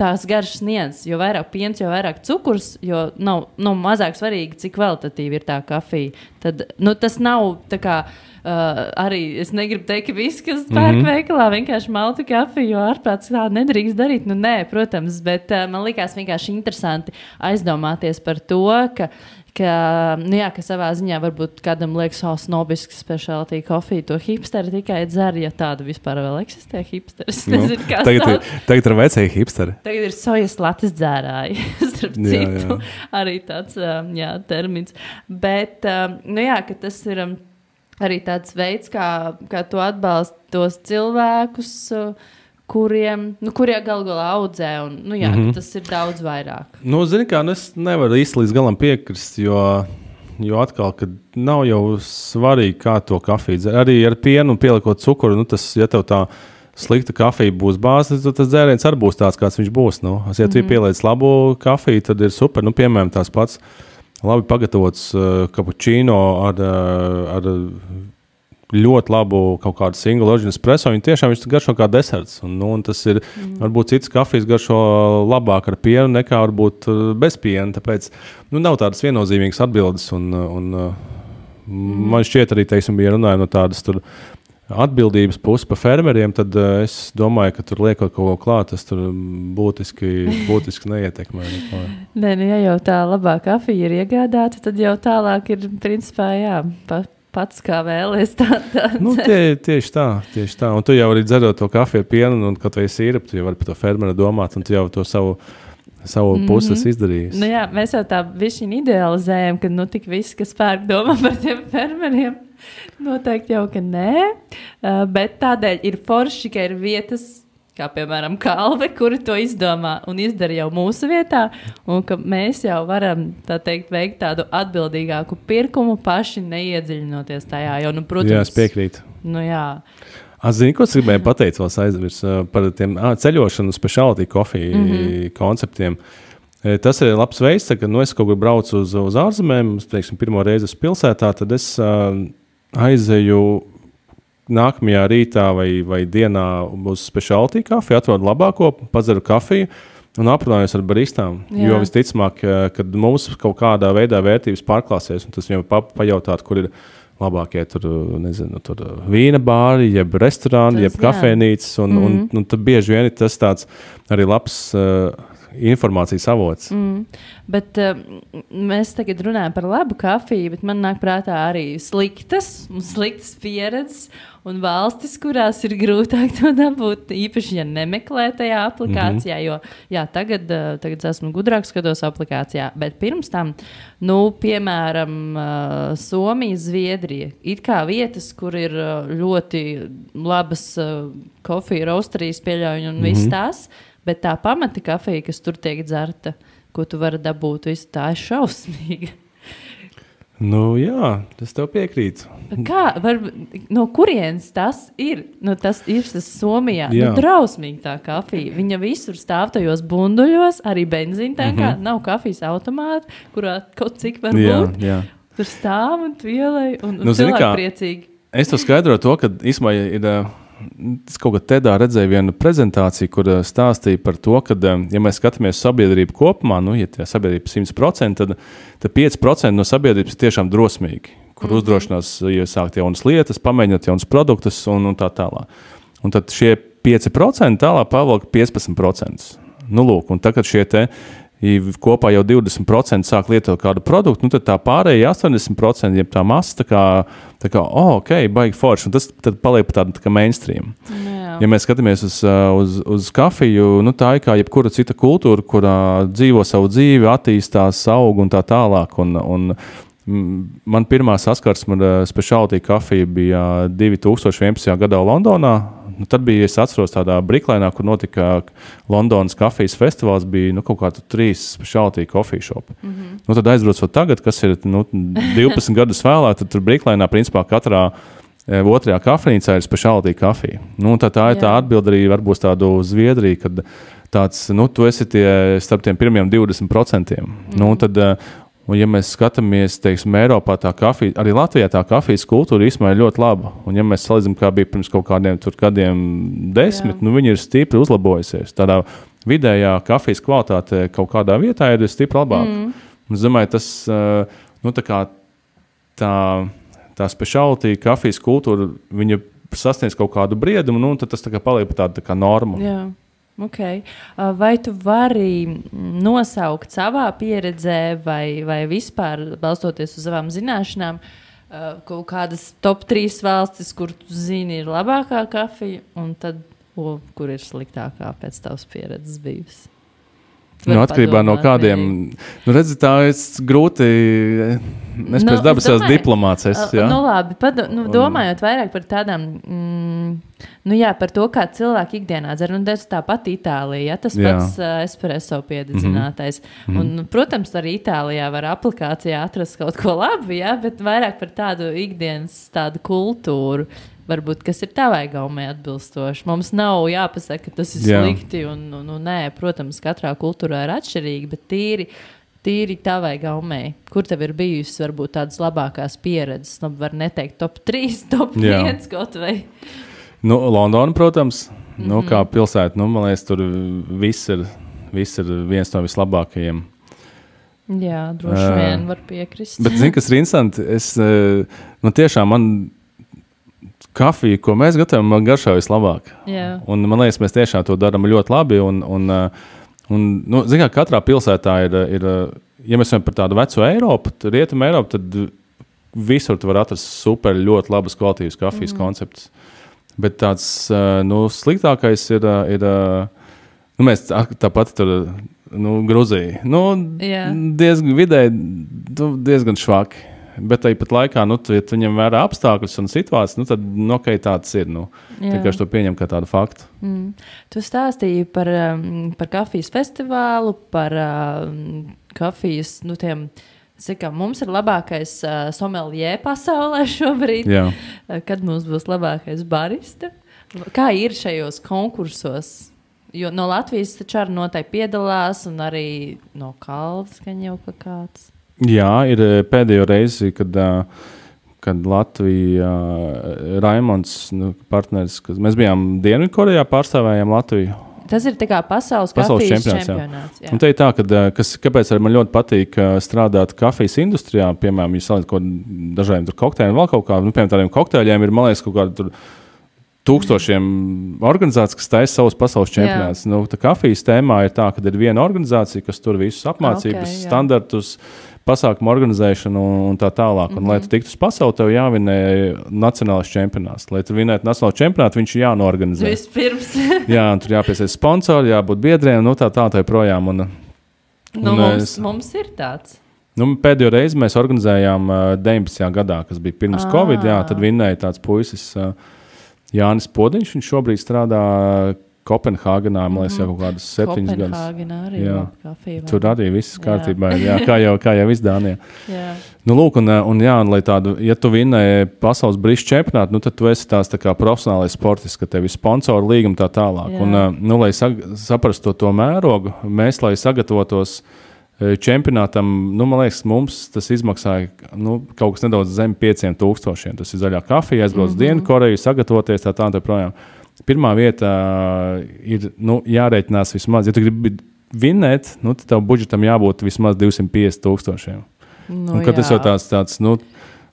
tās garšas nianses, jo vairāk piens, jo vairāk cukurs, jo nav mazāk svarīgi, cik kvalitatīva ir tā kafija. Tad, tas nav tā kā, arī es negribu teikt, ka viss, kas pērk veikalā, vienkārši maltu kafiju, jo ārprāts tā nedrīkst darīt. Nē, protams, bet man likās vienkārši interesanti aizdomāties par to, ka savā ziņā varbūt kādam liekas snobisks specialty kofiju, to hipsteri tikai dzer, ja tāda vispār vēl eksistē hipsteris. Tagad ir vecēji hipsteri. Tagad ir sojas latas dzērāji, starp citu, arī tāds termins. Bet, ka tas ir arī tāds veids, kā tu atbalsti tos cilvēkus, kuriem galu galā audzē, un ka tas ir daudz vairāk. Zini kā, es nevaru īsti līdz galam piekrist, jo atkal, kad nav jau svarīgi, kā to kafiju dzer. Arī ar pienu un pielikot cukuru, tas, ja tev tā slikta kafija būs bāze, tad tas dzēriens arī būs tāds, kāds viņš būs. Ja tu pieliec labu kafiju, tad ir super. Piemēram, tās pats labi pagatavots kapučīno ar ļoti labu kaut kādu single origin espresso, un tiešām viņš garšo kā deserts. Un tas ir, varbūt citas kafijas garšo labāk ar pienu nekā varbūt bez piena, tāpēc nav tādas viennozīmīgas atbildes, un man šķiet arī, teiksim, ja runāju no tādas tur atbildības puses par fermeriem, tad es domāju, ka tur liekot kaut ko klāt, tas tur būtiski neietekmē. Nē, ja jau tā labā kafija ir iegādāta, tad jau tālāk ir principā, pats kā vēlies tieši tā. Un tu jau arī dzerot to kafiju ar pienu un kaut vai sīrupu, tu jau vari par to fermera domāt, un tu jau to savu puses izdarījis. Mēs jau tā višķiņ idealizējam, ka tik visi, kas pērk domā par tiem fermeriem, noteikti jau, ka nē. Bet tādēļ ir forši, ka ir vietas, kā piemēram Kalve, kuri to izdomā un izdara jau mūsu vietā, un ka mēs jau varam, veikt tādu atbildīgāku pirkumu paši neiedziļinoties tajā. Jo, protams, jā, es piekrītu. Zini, ko es gribēju pateikt vēl aizvirs par tiem ceļošanu specialty kofiju konceptiem. Tas ir labs veids, kad es kaut kur braucu uz ārzemēm, teiksim, pirmo reizi uz pilsētā, tad es aizeju nākamajā rītā vai dienā uz specialty kafiju, atrodu labāko, padzeru kafiju, un aprunājos ar baristām. Jā. Jo visticamāk, kad mums kaut kādā veidā vērtības pārklāsies, un tas viņam pajautāt, kur ir labākie tur vīna bāri, jeb restorāni, jeb kafejnīcas, un tad bieži vien ir tas tāds arī labs informācijas avots. Bet mēs tagad runājam par labu kafiju, bet man nāk prātā arī sliktas pieredzes un valstis, kurās ir grūtāk to dabūt, īpaši, ja nemeklē tajā aplikācijā, jo jā, tagad esmu gudrāk skatos aplikācijā, bet pirms tam, piemēram, Somija, Zviedrija, it kā vietas, kur ir ļoti labas kofija roasterijas pieļauj un viss tās, bet tā pamata kafija, kas tur tiek dzerta, ko tu vari dabūt, visu tā ir šausmīga. Jā, tas tev piekrīt. No kurienes tas ir? Tas ir Somijā. Drausmīgi tā kafija. Viņa visur stāv tajos bunduļos, arī benzīntankā. Nav kafijas automāta, kurā kaut cik var būt. Jā. Tur stāv un tu ielej, un cilvēki priecīgi. Es to skaidroju to, ka īsumā ir... Es kaut kā tādā redzēju vienu prezentāciju, kur stāstīja par to, ka, ja mēs skatāmies sabiedrību kopumā, ja tā sabiedrība 100%, tad 5% no sabiedrības ir tiešām drosmīgi, kur uzdrošinās iesākt jaunas lietas, pamēģināt jaunas produktus un tā tālāk. Un tad šie 5% tālāk pavalk 15%. Lūk, un tagad šie kopā jau 20% sāk lietot kādu produktu, tad tā pārējie 80%, ja tā masa, tā kā ok, baigi forši, un tas tad paliek tāda tā kā mainstream. Jā. Ja mēs skatāmies uz kafiju, tā ir kā jebkura cita kultūra, kurā dzīvo savu dzīvi, attīstās, aug un tā tālāk, un man pirmā saskarsme ar specialty kafiju bija 2011. gadā Londonā. Tad bija, es atceros, tādā Bricklainā, kur notika Londonas kafijas festivāls, bija kaut kā 3 specialty coffee shop. Tad aizbraucot tagad, kas ir 12 gadus vēlāk, tad tur Bricklainā principā katrā otrajā kafejnīcā ir specialty kafija. Tā ir tā atbilde arī varbūt tādu Zviedriju, kad tāds, tu esi starp tiem pirmiem 20%. Tad... Un, ja mēs skatāmies, teiksim, Eiropā tā kafija, arī Latvijā tā kafijas kultūra īstenībā ir ļoti laba. Un, ja mēs salīdzinām, kā bija pirms kaut kādiem gadiem 10, viņi ir stipri uzlabojusies. Tādā vidējā kafijas kvalitāte kaut kādā vietā ir stipri labāka. Es domāju, tas, tā specialty kafijas kultūra, viņa sasniedz kaut kādu briedumu, tad tas paliek par tādu normu. Jā. Okay. Vai tu vari nosaukt savā pieredzē vai vispār, balstoties uz savām zināšanām, kaut kādas top 3 valstis, kur tu zini ir labākā kafija, un tad, kur ir sliktākā pēc tavas pieredzes bijusi? Atkarībā no kādiem. Redzi, tā ir grūti. Es pēc dabas esmu diplomāts. Labi, domājot vairāk par tādām, par to, kā cilvēki ikdienā dzer. Tāpat Itālija, tas pats espresso piededzinātais. Un, protams, arī Itālijā var aplikācijā atrast kaut ko labu, bet vairāk par tādu ikdienas tādu kultūru. Varbūt, kas ir tavai gaumē atbilstoši. Mums nav jāpasaka, ka tas ir slikti. Nē, protams, katrā kultūrā ir atšķirīgi, bet tīri tavai gaumē. Kur tev ir bijusi varbūt tādas labākās pieredzes? Var neteikt top 3, top 1 kaut vai. Londona, protams. Kā pilsēta, man liekas, tur viss ir viens no vislabākajiem. Jā, droši vien var piekrist. Bet zini, kas ir interesanti? Tiešām man kafija, ko mēs gatavojam, man garšā vislabāk. Un man liekas, mēs tiešām to darām ļoti labi. Zin kā, katrā pilsētā ir, ja mēs runājam par tādu veco Eiropu, rietumu Eiropu, tad visur tu var atrast super ļoti labas kvalitīvas kafijas konceptus. Bet tāds, sliktākais ir mēs tāpat tur, Gruzija. Diezgan švaki. Bet tāpat laikā, ja tu ņem vērā apstākļus un situācijas, tad tāds ir. Tikai to pieņem kā tādu faktu. Tu stāstīji par kafijas festivālu, par kafijas, mums ir labākais sommelier pasaulē šobrīd. Jā. Kad mums būs labākais barista? Kā ir šajos konkursos? Jo no Latvijas taču arī noteikti piedalās, un arī no Kalvas, ka jau kāds. Jā, ir pēdējo reizi, kad Latvija, Raimonds, partneris, mēs bijām Dienvidkorejā, pārstāvējām Latviju, Tas ir tā kā pasaules kafijas čempionāts. Un te ir tā, kāpēc arī man ļoti patīk strādāt kafijas industrijā, piemēram, ja salīdzināt kaut dažādiem kokteļiem, vēl kaut kā, piemēram, tādiem kokteļiem ir, man liekas, kaut kādi tur tūkstošiem organizācijas, kas taisa savus pasaules čempionātus. Nu, tā kafijas tēmā ir tā, ka ir viena organizācija, kas tur visus apmācības, standartus, pasākumu organizēšanu un tā tālāk. Un, lai tu tiktu uz pasauli, tev jāvinē nacionālais čempionāts. Lai tu vinētu nacionālo čempionātu, viņš ir jānoorganizē. Vispirms. Jā, un tur jāpiesaist sponsori, jābūt biedriem, nu tā projām. Mums ir tāds. Nu, pēdējo reizi mēs organizējām 19. gadā, kas bija pirms Covid, jā, tad vinnēja tāds puisis Jānis Podiņš, viņš šobrīd strādā Kopenhāgenā, man liekas, jau kaut kādus 7 gadus. Kopenhāgenā arī kafija. Tur arī viss kārtībā, jā, kā jau viss Dānijā. Jā. Nu, lūk, un lai tādu, ja tu vinnēji pasaules brīžu čempionātu, nu, tad tu esi tās tā kā profesionālais sportists, ka tev ir sponsoru līguma tā tālāk. Jā. Un, lai saprastu to mērogu, mēs, lai sagatavotos čempionātam, nu, man liekas, mums tas izmaksāja kaut kas nedaudz zem 5,000. Tas ir zaļā kafija, aizbrauc Dienvidkoreju, sagatavoties tā projām. Pirmā vieta ir jārēķinās vismaz, ja tu gribi vinnēt, tad tev budžetam jābūt vismaz 250,000. Tas jau tāds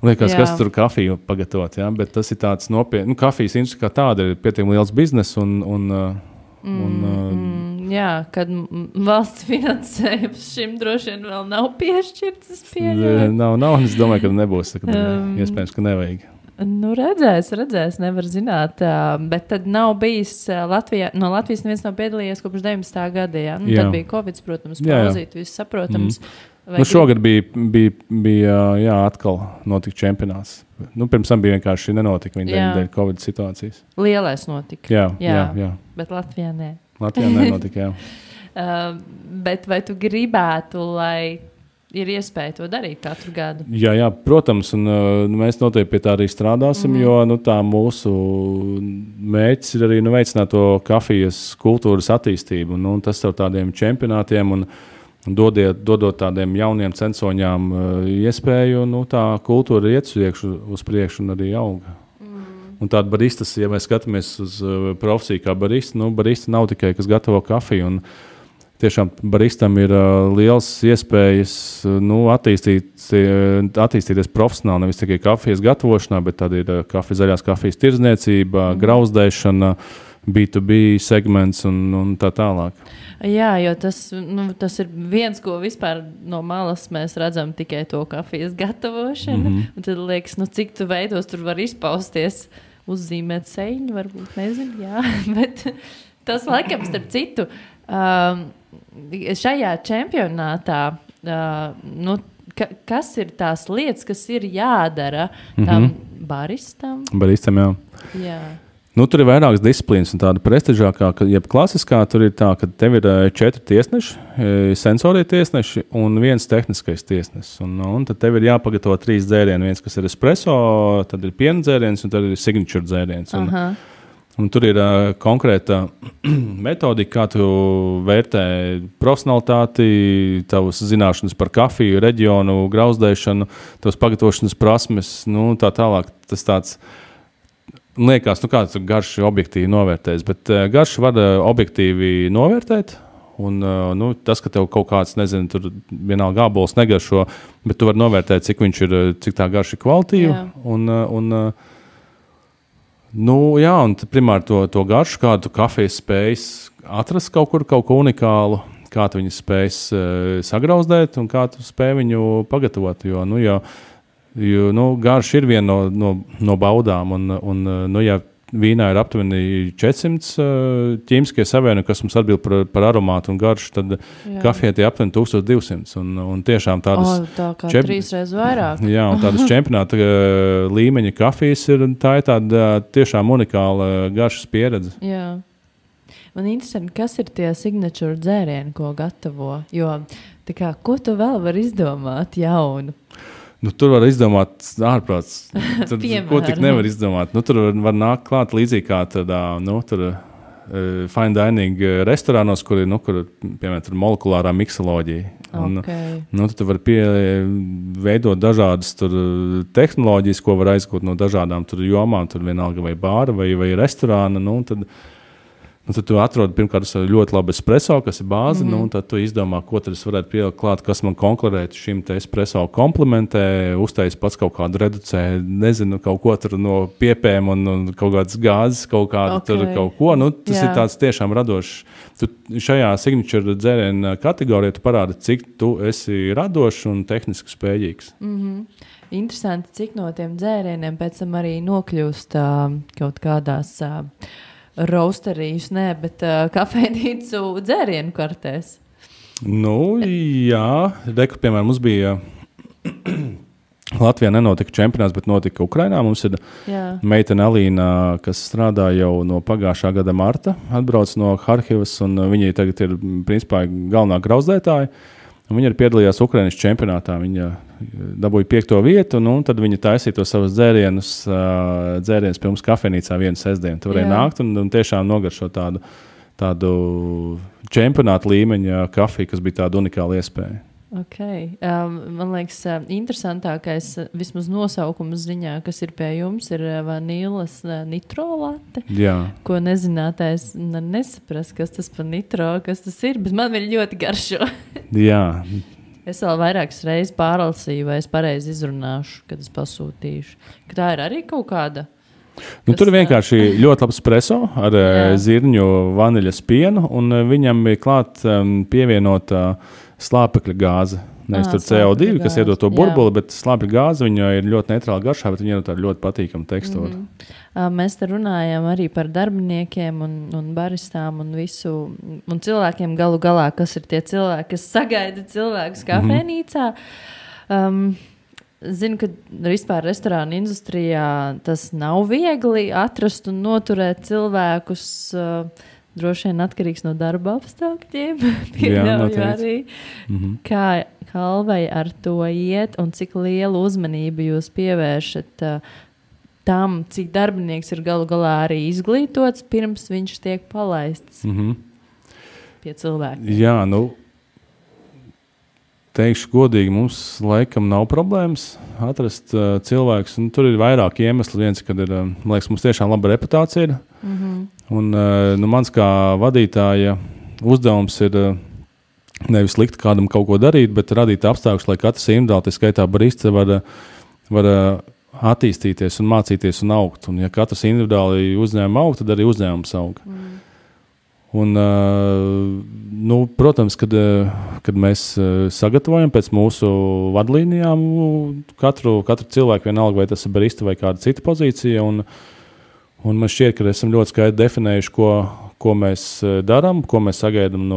liekas, kas tur kafiju pagatavot, jā, bet tas ir tāds nopietni. Kafijas industrija kā tāda ir pietiekami liels biznes jā, kad valsts finansējums šim droši vien vēl nav piešķirts. Nav, es domāju, ka nebūs, iespējams, ka nevajag. Redzēs, nevar zināt, bet tad nav bijis Latvijā, no Latvijas neviens nav piedalījies kopš 19. gada, jā? Tad bija Covid, protams, pauzīt, viss saprotams. Šogad bija atkal notika čempionāts. Pirms tam bija vienkārši nenotika viņa dēļ Covid situācijas. Lielais notika. Jā. Bet Latvijā nē. Latvijā nenotika, jā. Bet vai tu gribētu, lai ir iespēja to darīt katru gadu? Jā, protams, un mēs noteikti pie tā arī strādāsim, jo tā mūsu mērķis ir arī veicināt to kafijas kultūras attīstību. Tas ar tādiem čempionātiem un dodot tādiem jauniem censoņām iespēju, tā kultūra iet uz priekšu un arī auga. Un tāda baristas, ja mēs skatāmies uz profesiju kā barista, barista nav tikai, kas gatavo kafiju, un tiešām baristam ir liels iespējas attīstīties profesionāli, nevis tikai kafijas gatavošanā, bet tad ir zaļās kafijas tirdzniecība, grauzdēšana, B2B segments un tā tālāk. Jā, jo tas ir viens, ko vispār no malas mēs redzam tikai to kafijas gatavošanu. Un tad liekas, cik tu veidos tur var izpausties, uzzīmēt seņu, varbūt, nezinu, jā. Bet tas laikam, starp citu, šajā čempionātā, kas ir tās lietas, kas ir jādara tam baristam? Baristam, jā. Tur ir vairākas disciplīnas, un tāda prestižākā, jeb klasiskā, tur ir tā, ka tev ir 4 tiesneši, sensorie tiesneši un 1 tehniskais tiesnesis. Un tad tev ir jāpagatavo 3 dzērieni, viens, kas ir espresso, tad ir piena dzēriens un tad ir signature dzēriens. Un tur ir konkrēta metodika, kā tu vērtē profesionalitāti, tavas zināšanas par kafiju, reģionu, grauzdēšanu, tavas pagatavošanas prasmes, tā tālāk. Tas tāds liekas, kāds garš objektīvi novērtēs, bet garš var objektīvi novērtēt. Un, tas, ka tev kaut kāds, nezinu, tur vienalga gabols negaršo, bet tu vari novērtēt, cik tā garša ir kvalitīva. Un primāri to garšu, kādu kafijas spējas atrast kaut ko unikālu, kā tu viņu spējas sagrauzdēt un kā tu spēj viņu pagatavot. Jo garša ir viena no baudām, un ja vīnā ir aptuveni 400 ķīmiskie savienojumi, kas mums atbild par aromātu un garšu, tad kafijai tie aptuveni 1200. Un tiešām tādas... tā kā 3 reizes vairāk. Jā, un tādas čempionāta līmeņa kafijas ir tāda tiešām unikāla garšas pieredze. Jā. Man interesanti, kas ir tie signature dzērieni, ko gatavo? Jo, ko tu vēl var izdomāt jaunu? Tur var izdomāt ārprāts. Ko tik nevar izdomāt? Tur var nākt klāt līdzīgi kā tādā, fine dining restorānos, kur piemēram, tur molekulārā miksoloģija. Tad tu vari veidot dažādas tehnoloģijas, ko var aizgūt no dažādām jomām, tur vienalga vai bāra vai restorāna. Tad tu atrodi pirmkārt ļoti labu espresso, kas ir bāze, un tad tu izdomā, ko tad es varētu pielikt klāt, kas man konkurētu šim te espresso komplementē, uztais pats kaut kādu reducē, nezinu, kaut ko tur no piepēm un kaut kādas gāzes, kaut kādu tur kaut ko. Tas ir tāds tiešām radošs. Tu šajā signature dzērienu kategorijā tu parādi, cik tu esi radošs un tehniski spējīgs. Interesanti, cik no tiem dzērieniem pēc tam arī nokļūst kaut kādās roasterijas, bet kafejnīcu dzērienu kartēs. Jā. Reku, piemēram, mums bija Latvijā nenotika čempionāts, bet notika Ukrainā. Mums ir meitene Alīna, kas strādā jau no pagājušā gada marta, atbrauc no Harkivas, un viņa tagad ir, principā, galvenā grauzdētāja. Viņa arī piedalījās Ukrainas čempionātā. Viņa dabūja 5. vietu, un tad viņa taisīja tos savus dzērienus pie mums kafejnīcā vienu sestdienu. Tu varēja nākt un tiešām nogaršot tādu čempionāta līmeņa kafiju, kas bija tāda unikāla iespēja. Man liekas, interesantākais vismaz nosaukuma ziņā, kas ir pie jums, ir vanīlas nitro latte. Ko nezinātais nesaprast, kas tas par nitro, kas tas ir, bet man vēl ļoti garšo. Es vēl vairākas reizes pārlasīju, vai es pareizi izrunāšu, kad es pasūtīšu. Ka tā ir arī kaut kāda? Tur ir vienkārši ļoti labs espresso ar zirņu vaniļas pienu, un viņam ir klāt pievienota slāpekļa gāze. Nevis tur CO2, kas iedod to burbuli, bet slāpekļa gāze, viņa ir ļoti neitrāla garšā, bet viņa ir tāda ļoti patīkama tekstūra. Mēs te runājam arī par darbiniekiem un baristām un visu, un cilvēkiem galu galā, kas ir tie cilvēki, kas sagaida cilvēkus kafejnīcā. Zinu, ka vispār restorāna industrijā tas nav viegli atrast un noturēt cilvēkus, droši vien atkarīgs no darba apstākļiem. Arī. Kā Kalvai ar to iet un cik lielu uzmanību jūs pievēršat tam, cik darbinieks ir galu galā arī izglītots, pirms viņš tiek palaists pie cilvēkiem? Teikšu godīgi, mums laikam nav problēmas atrast cilvēkus. Tur ir vairāk iemesli. Viens, kad ir, man liekas, mums tiešām laba reputācija ir. Un mans kā vadītāja uzdevums ir nevis likt kādam kaut ko darīt, bet radīt apstākļus, lai katrs individuāli, tā skaitā barista, var attīstīties un mācīties un augt. Un ja katrs individuāli uzņēmuma aug, tad arī uzņēmums aug. Un, protams, kad mēs sagatavojam pēc mūsu vadlīnijām katru cilvēku, vienalga, vai tas ir barista vai kāda cita pozīcija, un man šķiet, ka esam ļoti skaidri definējuši, ko mēs darām, ko mēs sagaidām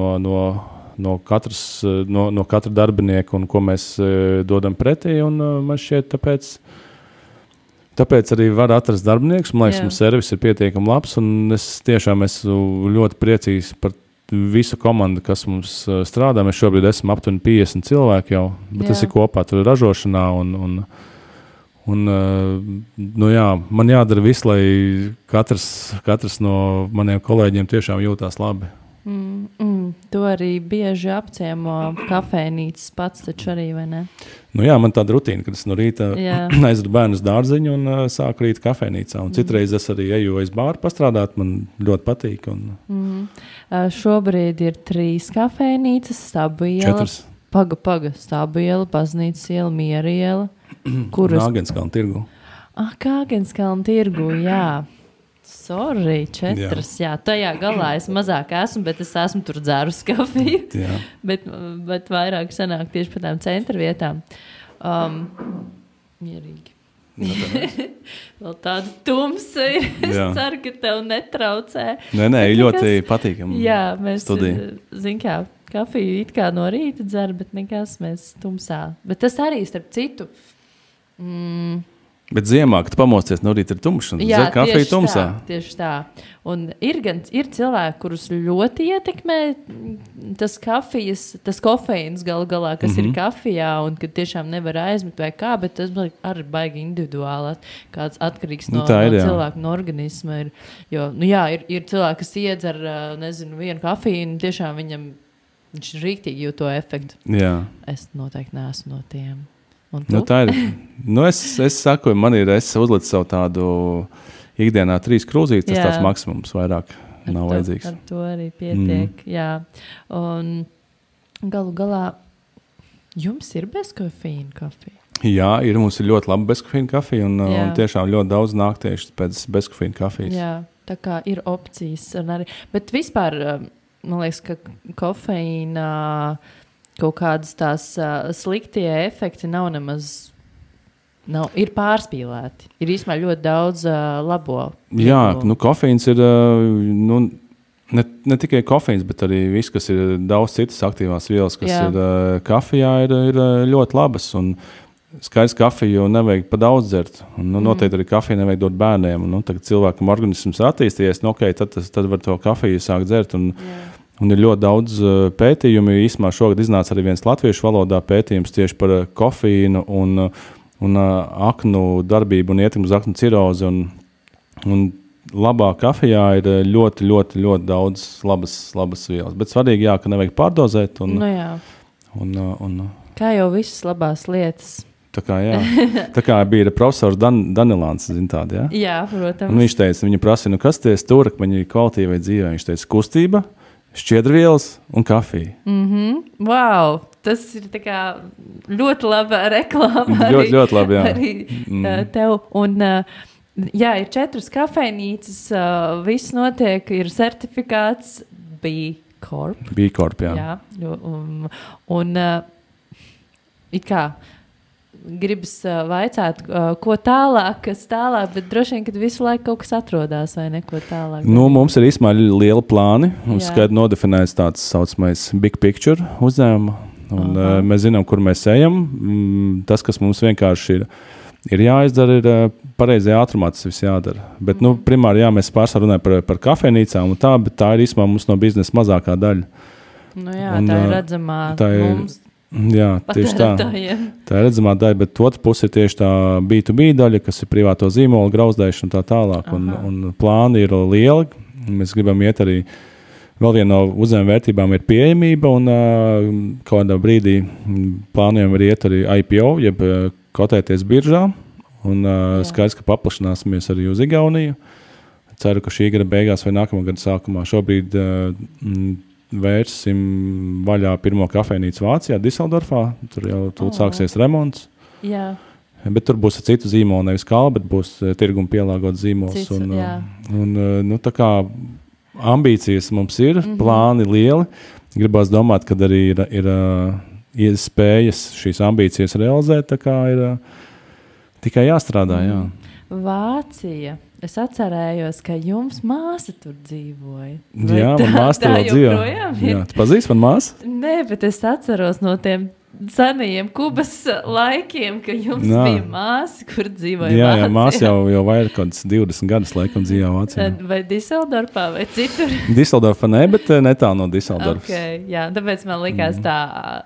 no katra darbinieka un ko mēs dodam pretī, un man šķiet, Tāpēc arī var atrast darbiniekus. Man liekas, mums servis ir pietiekami labs, un es tiešām esmu ļoti priecīgs par visu komandu, kas mums strādā. Mēs šobrīd esam aptuveni 50 cilvēki jau, bet tas ir kopā tur ražošanā. Man jādara viss, lai katrs no maniem kolēģiem tiešām jūtās labi. Tu arī bieži apciemo kafejnīcas pats, taču arī, vai ne? Man tāda rutīna, kad es no rīta aizvedu bērnu uz dārziņu un sāku rīt kafejnīcā. Un citreiz es arī eju aiz bāru pastrādāt, man ļoti patīk. Šobrīd ir 3 kafejnīcas, Stabu iela. 4. Paga, Stabu iela, Baznīcas iela, Miera iela. Āgenskalna tirgu. Āgenskalna tirgu, jā. Sorry, 4. Jā, tajā galā es mazāk esmu, bet es esmu tur dzērus kafiju. bet vairāk sanāk tieši par tām centra vietām. Mierīgi. Vēl tāda tumsa ir. Es ceru, ka tev netraucē. Nē, ļoti patīkami. Jā, mēs, kafiju it kā no rīta dzer, bet nekas mēs tumsā. Bet tas arī starp citu. Bet ziemā, kad pamosties no rīta ir tumšs un dzer kafiju tumsā. Tieši tā. Un ir cilvēki, kurus ļoti ietekmē tas kofeīns galu galā, kas ir kafijā un kad tiešām nevar aizmet vai kā, bet tas arī baigi individuāli, kāds atkarīgs no cilvēku, no organisma. Ir cilvēki, kas iedzer, vienu kafiju un tiešām viņš rīktīgi jūt to efektu. Jā. Es noteikti neesmu no tiem. Tā ir. Es saku, es uzlicu savu tādu ikdienā 3 krūzītes, tas tāds maksimums vairāk. nav vajadzīgs. Ar to arī pietiek, jā. Un galu galā, jums ir bezkofīna kafija? Jā, mums ir ļoti laba bezkofīna kafija, un tiešām ļoti daudz nāk tieši pēc bezkofīna kafijas. Jā, tā kā ir opcijas. Bet vispār, man liekas, ka kofeīna kaut kādas tās sliktie efekti nav nemaz... ir pārspīlēti. Ir īstenībā ļoti daudz labo. Jā, kofeīns ir ne tikai kofeīns, bet arī viss, kas ir daudz citas aktīvās vielas, kas ir kafijā, ir ļoti labas. Un skaidrs, kafiju nevajag pa daudz dzert. Un, noteikti arī kafiju nevajag dot bērniem. Tagad cilvēkam organisms attīstījies, tad var to kafiju sākt dzert. Un ir ļoti daudz pētījumu. Īsumā šogad iznāca arī viens latviešu valodā pētījums tieši par kofeīnu un aknu darbību un ietekmi uz aknu cirozi. Un labā kafijā ir ļoti, ļoti, ļoti daudz labas vielas. Bet svarīgi, ka nevajag pārdozēt. Kā jau visas labās lietas. Tā kā bija profesors Danilāns, zin tādi, ja? Jā, protams. Un viņš teica, viņa prasīja, kas tie stūrakmeņi kvalitīvai dzīvē? Viņš teica, kustība, šķiedrvielas un kafija. Wow! Tas ir tā kā ļoti laba reklāma. Ļoti labi, jā. Arī tev. Un, jā, ir 4 kafejnīcas, viss notiek, ir certifikāts B Corp. B Corp, jā. Jā, un it kā gribas vaicāt, ko tālāk, kas tālāk, bet droši vien, kad visu laiku kaut kas atrodas vai neko tālāk. Mums ir īstenībā liela plāni. Mums skaidri nodefinēts tāds saucamais big picture uzņēmuma. Un, mēs zinām, kur mēs ejam. Tas, kas mums vienkārši ir jāizdara, ir pareizajā ātrumā tas viss jādara. Bet, primāri, mēs pārsvarā runājam par kafejnīcām un tā, bet tā ir īstenībā mums no biznesa mazākā daļa. Tā ir redzamā mums. Jā, tieši tā. Tā ir redzamā daļa, bet otra puse ir tieši tā B2B daļa, kas ir privāto zīmolu grauzdēšana un tā tālāk. Un plāni ir lieli. Mēs gribam iet arī. Vēl viena no uzņēmuma vērtībām ir pieejamība, un kādā brīdī plānojam arī iet arī IPO, jeb kotēties biržā. Un skaidrs, ka paplašināsimies arī uz Igauniju. Ceru, ka šī gada beigās vai nākamā gada sākumā šobrīd vērsim vaļā pirmo kafejnīcu Vācijā, Diseldorfā. Tur jau sāksies remonts. Jā. Bet tur būs citu zīmolu, nevis kala, bet būs tirgumu pielāgots zīmols. Tā kā ambīcijas mums ir, plāni lieli. Gribās domāt, ka arī ir spējas šīs ambīcijas realizēt, tā kā ir tikai jāstrādā. Jā. Vācija. Es atcerējos, ka jums māsa tur dzīvoja. Jā, man māsa tur dzīvoja. Jā, tu pazīsti man māsu? Nē, bet es atceros no tiem senajiem Kubas laikiem, ka jums bija māsa, kur dzīvoja Vācijā. Jā, māsa jau vairāk kāds 20 gadus laikam dzīvoja Vācijā. Vai Diseldorfā vai citur? Diseldorfā ne, bet netālu no Diseldorfas. Okay, jā, tāpēc man likās tā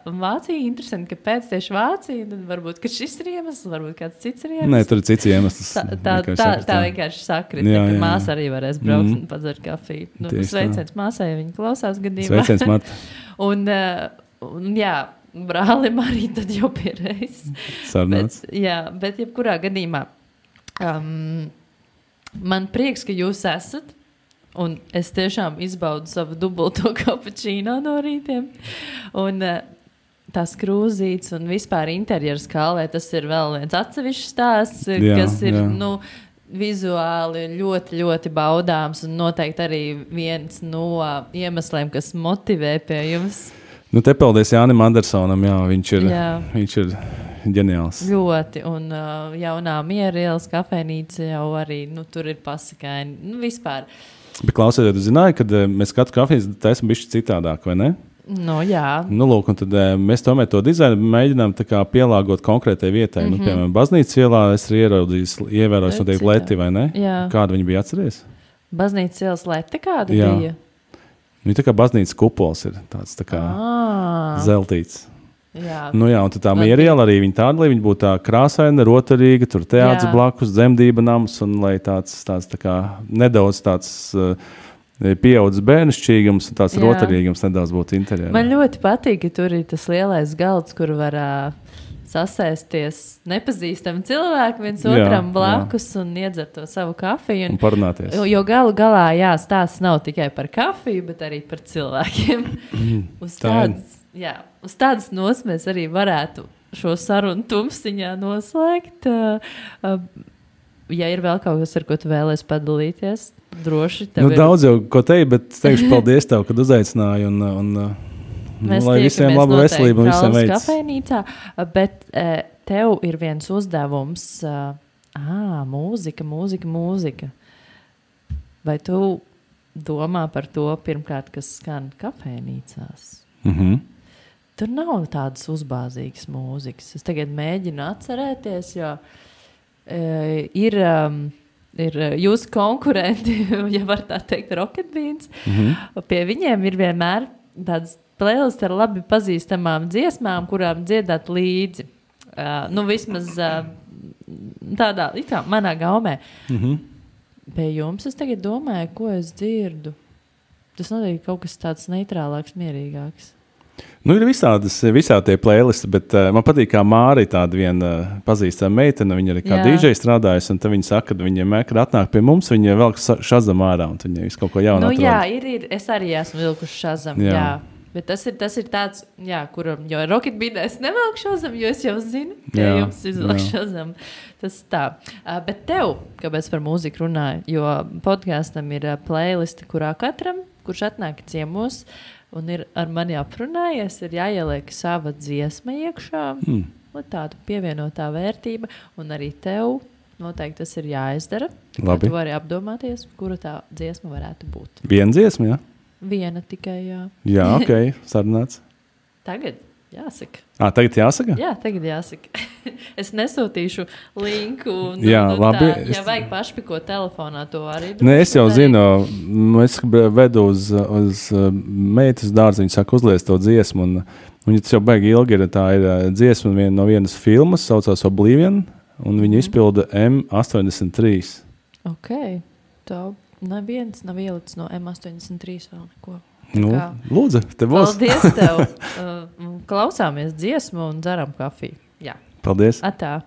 Vācija interesanti, kāpēc tieši Vācija, tad varbūt, ka šis ir iemesls, varbūt kāds cits ir iemesls. Nē, tur ir cits iemesls. Tā vienkārši sakrit, ka māsa arī varēs braukt un padzert kafiju. Sveiciens māsai, viņa klausās gadījumā. Sveiciens, Marta. un jā, brālim arī tad jau pierreiz. Sarunāts. Bet jebkurā gadījumā man prieks, ka jūs esat, un es tiešām izbaudu savu dubulto kapučīno no rītiem. Un tās krūzītes un vispār interjeras kalvē, tas ir vēl viens atsevišķs stāsts, kas ir, vizuāli ļoti, ļoti baudāms un noteikti arī viens no iemesliem, kas motivē pie jums. Te paldies Jānim Andersonam, viņš ir ģeniāls. Ļoti, un jaunā Mierielas kafejnīca jau arī, tur ir pasakaini, vispār. Bet klausieties, tu zināji, kad mēs katru kafiju taisam bišķi citādāk, vai ne? Jā. Lūk, un tad mēs tomēr to dizainu mēģinām tā kā pielāgot konkrētai vietai. Piemēram, Baznīcas ielā es ievērojis noteikti leti, vai ne? Jā. Kāda viņa bija, atceries? Baznīcas ielas leti kāda bija? Viņa tā kā baznīcas kupols ir tāds tā kā zeltīts. Jā. Un tad tā Mieriela arī viņa tāda, lai viņa būtu tā krāsaina, rotarīga, tur teātris blakus, dzemdība nams, un lai tāds tā kā nedaudz tāds pieaudzis bērnišķīgums un tāds rotarīgums nedaudz būtu interjerā. Man ļoti patīk, ka tur ir tas lielais galds, kur var sasēsties nepazīstami cilvēki viens otram blakus un iedzert to savu kafiju. Un parunāties. Jo galu galā, stāsts nav tikai par kafiju, bet arī par cilvēkiem. Uz tādas nos arī varētu šo sarunu tumsiņā noslēgt. Ja ir vēl kaut kas, ar ko tu vēlies padalīties, droši. Daudz jau ko teikt, bet teikšu paldies tev, kad uzaicināji lai visiem laba veselība un visiem veids. Kafejnīcā, bet tev ir viens uzdevums, mūzika. Vai tu domā par to pirmkārt, kas skan kafejnīcās? Tur nav tādas uzbāzīgas mūzikas. Es tagad mēģinu atcerēties, jo ir jūsu konkurenti, ja var tā teikt, Rocket Beans. Pie viņiem ir vienmēr tādas playlists ar labi pazīstamām dziesmām, kurām dziedāt līdzi. Vismaz tādā, manā gaumē. Pie jums es tagad domāju, ko es dzirdu. Tas noteikti kaut kas tāds neitrālāks, mierīgāks. Ir visādi tie playlisti, bet man patīk, kā Māra ir tāda viena pazīstama meitene. Viņa arī kā DJ strādājusi, un tad viņa saka, ka viņa kad atnāk pie mums, viņa velk Shazam ārā, un viņa visu kaut ko jaunu atrod. Ir. Es arī esmu vilkuši Shazam, Bet tas ir tāds, kuram, jo Rocket Beanēs nevelk Shazam, jo es jau zinu, ka jums izvelk Shazam. Tas tā. Bet tev, kāpēc par mūziku runāju, jo podkastam ir playlisti, kurā katram, kurš atnāk ciemos, un ir ar mani aprunājies, ir jāieliek sava dziesma iekšā, lai tāda pievienotā vērtība, un arī tev noteikti tas ir jāizdara. Labi. Tu vari apdomāties, kura tā dziesma varētu būt. Viena dziesma, jā? Viena tikai, Jā, ok, sarunāts. Tagad jāsaka. Tagad jāsaka? Jā, tagad jāsaka. Es nesūtīšu linku. Labi. Ja vajag pašpikot telefonā, to arī. Es jau zinu, es vedu uz meitas dārzu, viņa saka uzlies to dziesmu, un tas jau baigi ilgi ir, tā ir dziesma no vienas filmas, saucās Oblivion, un viņa izpilda M83. Ok, tā neviens nav ielicis no M83 vēl neko. Lūdzu, te būs. Paldies tev. Klausāmies dziesmu un dzeram kafiju. Jā. Paldies. Atā.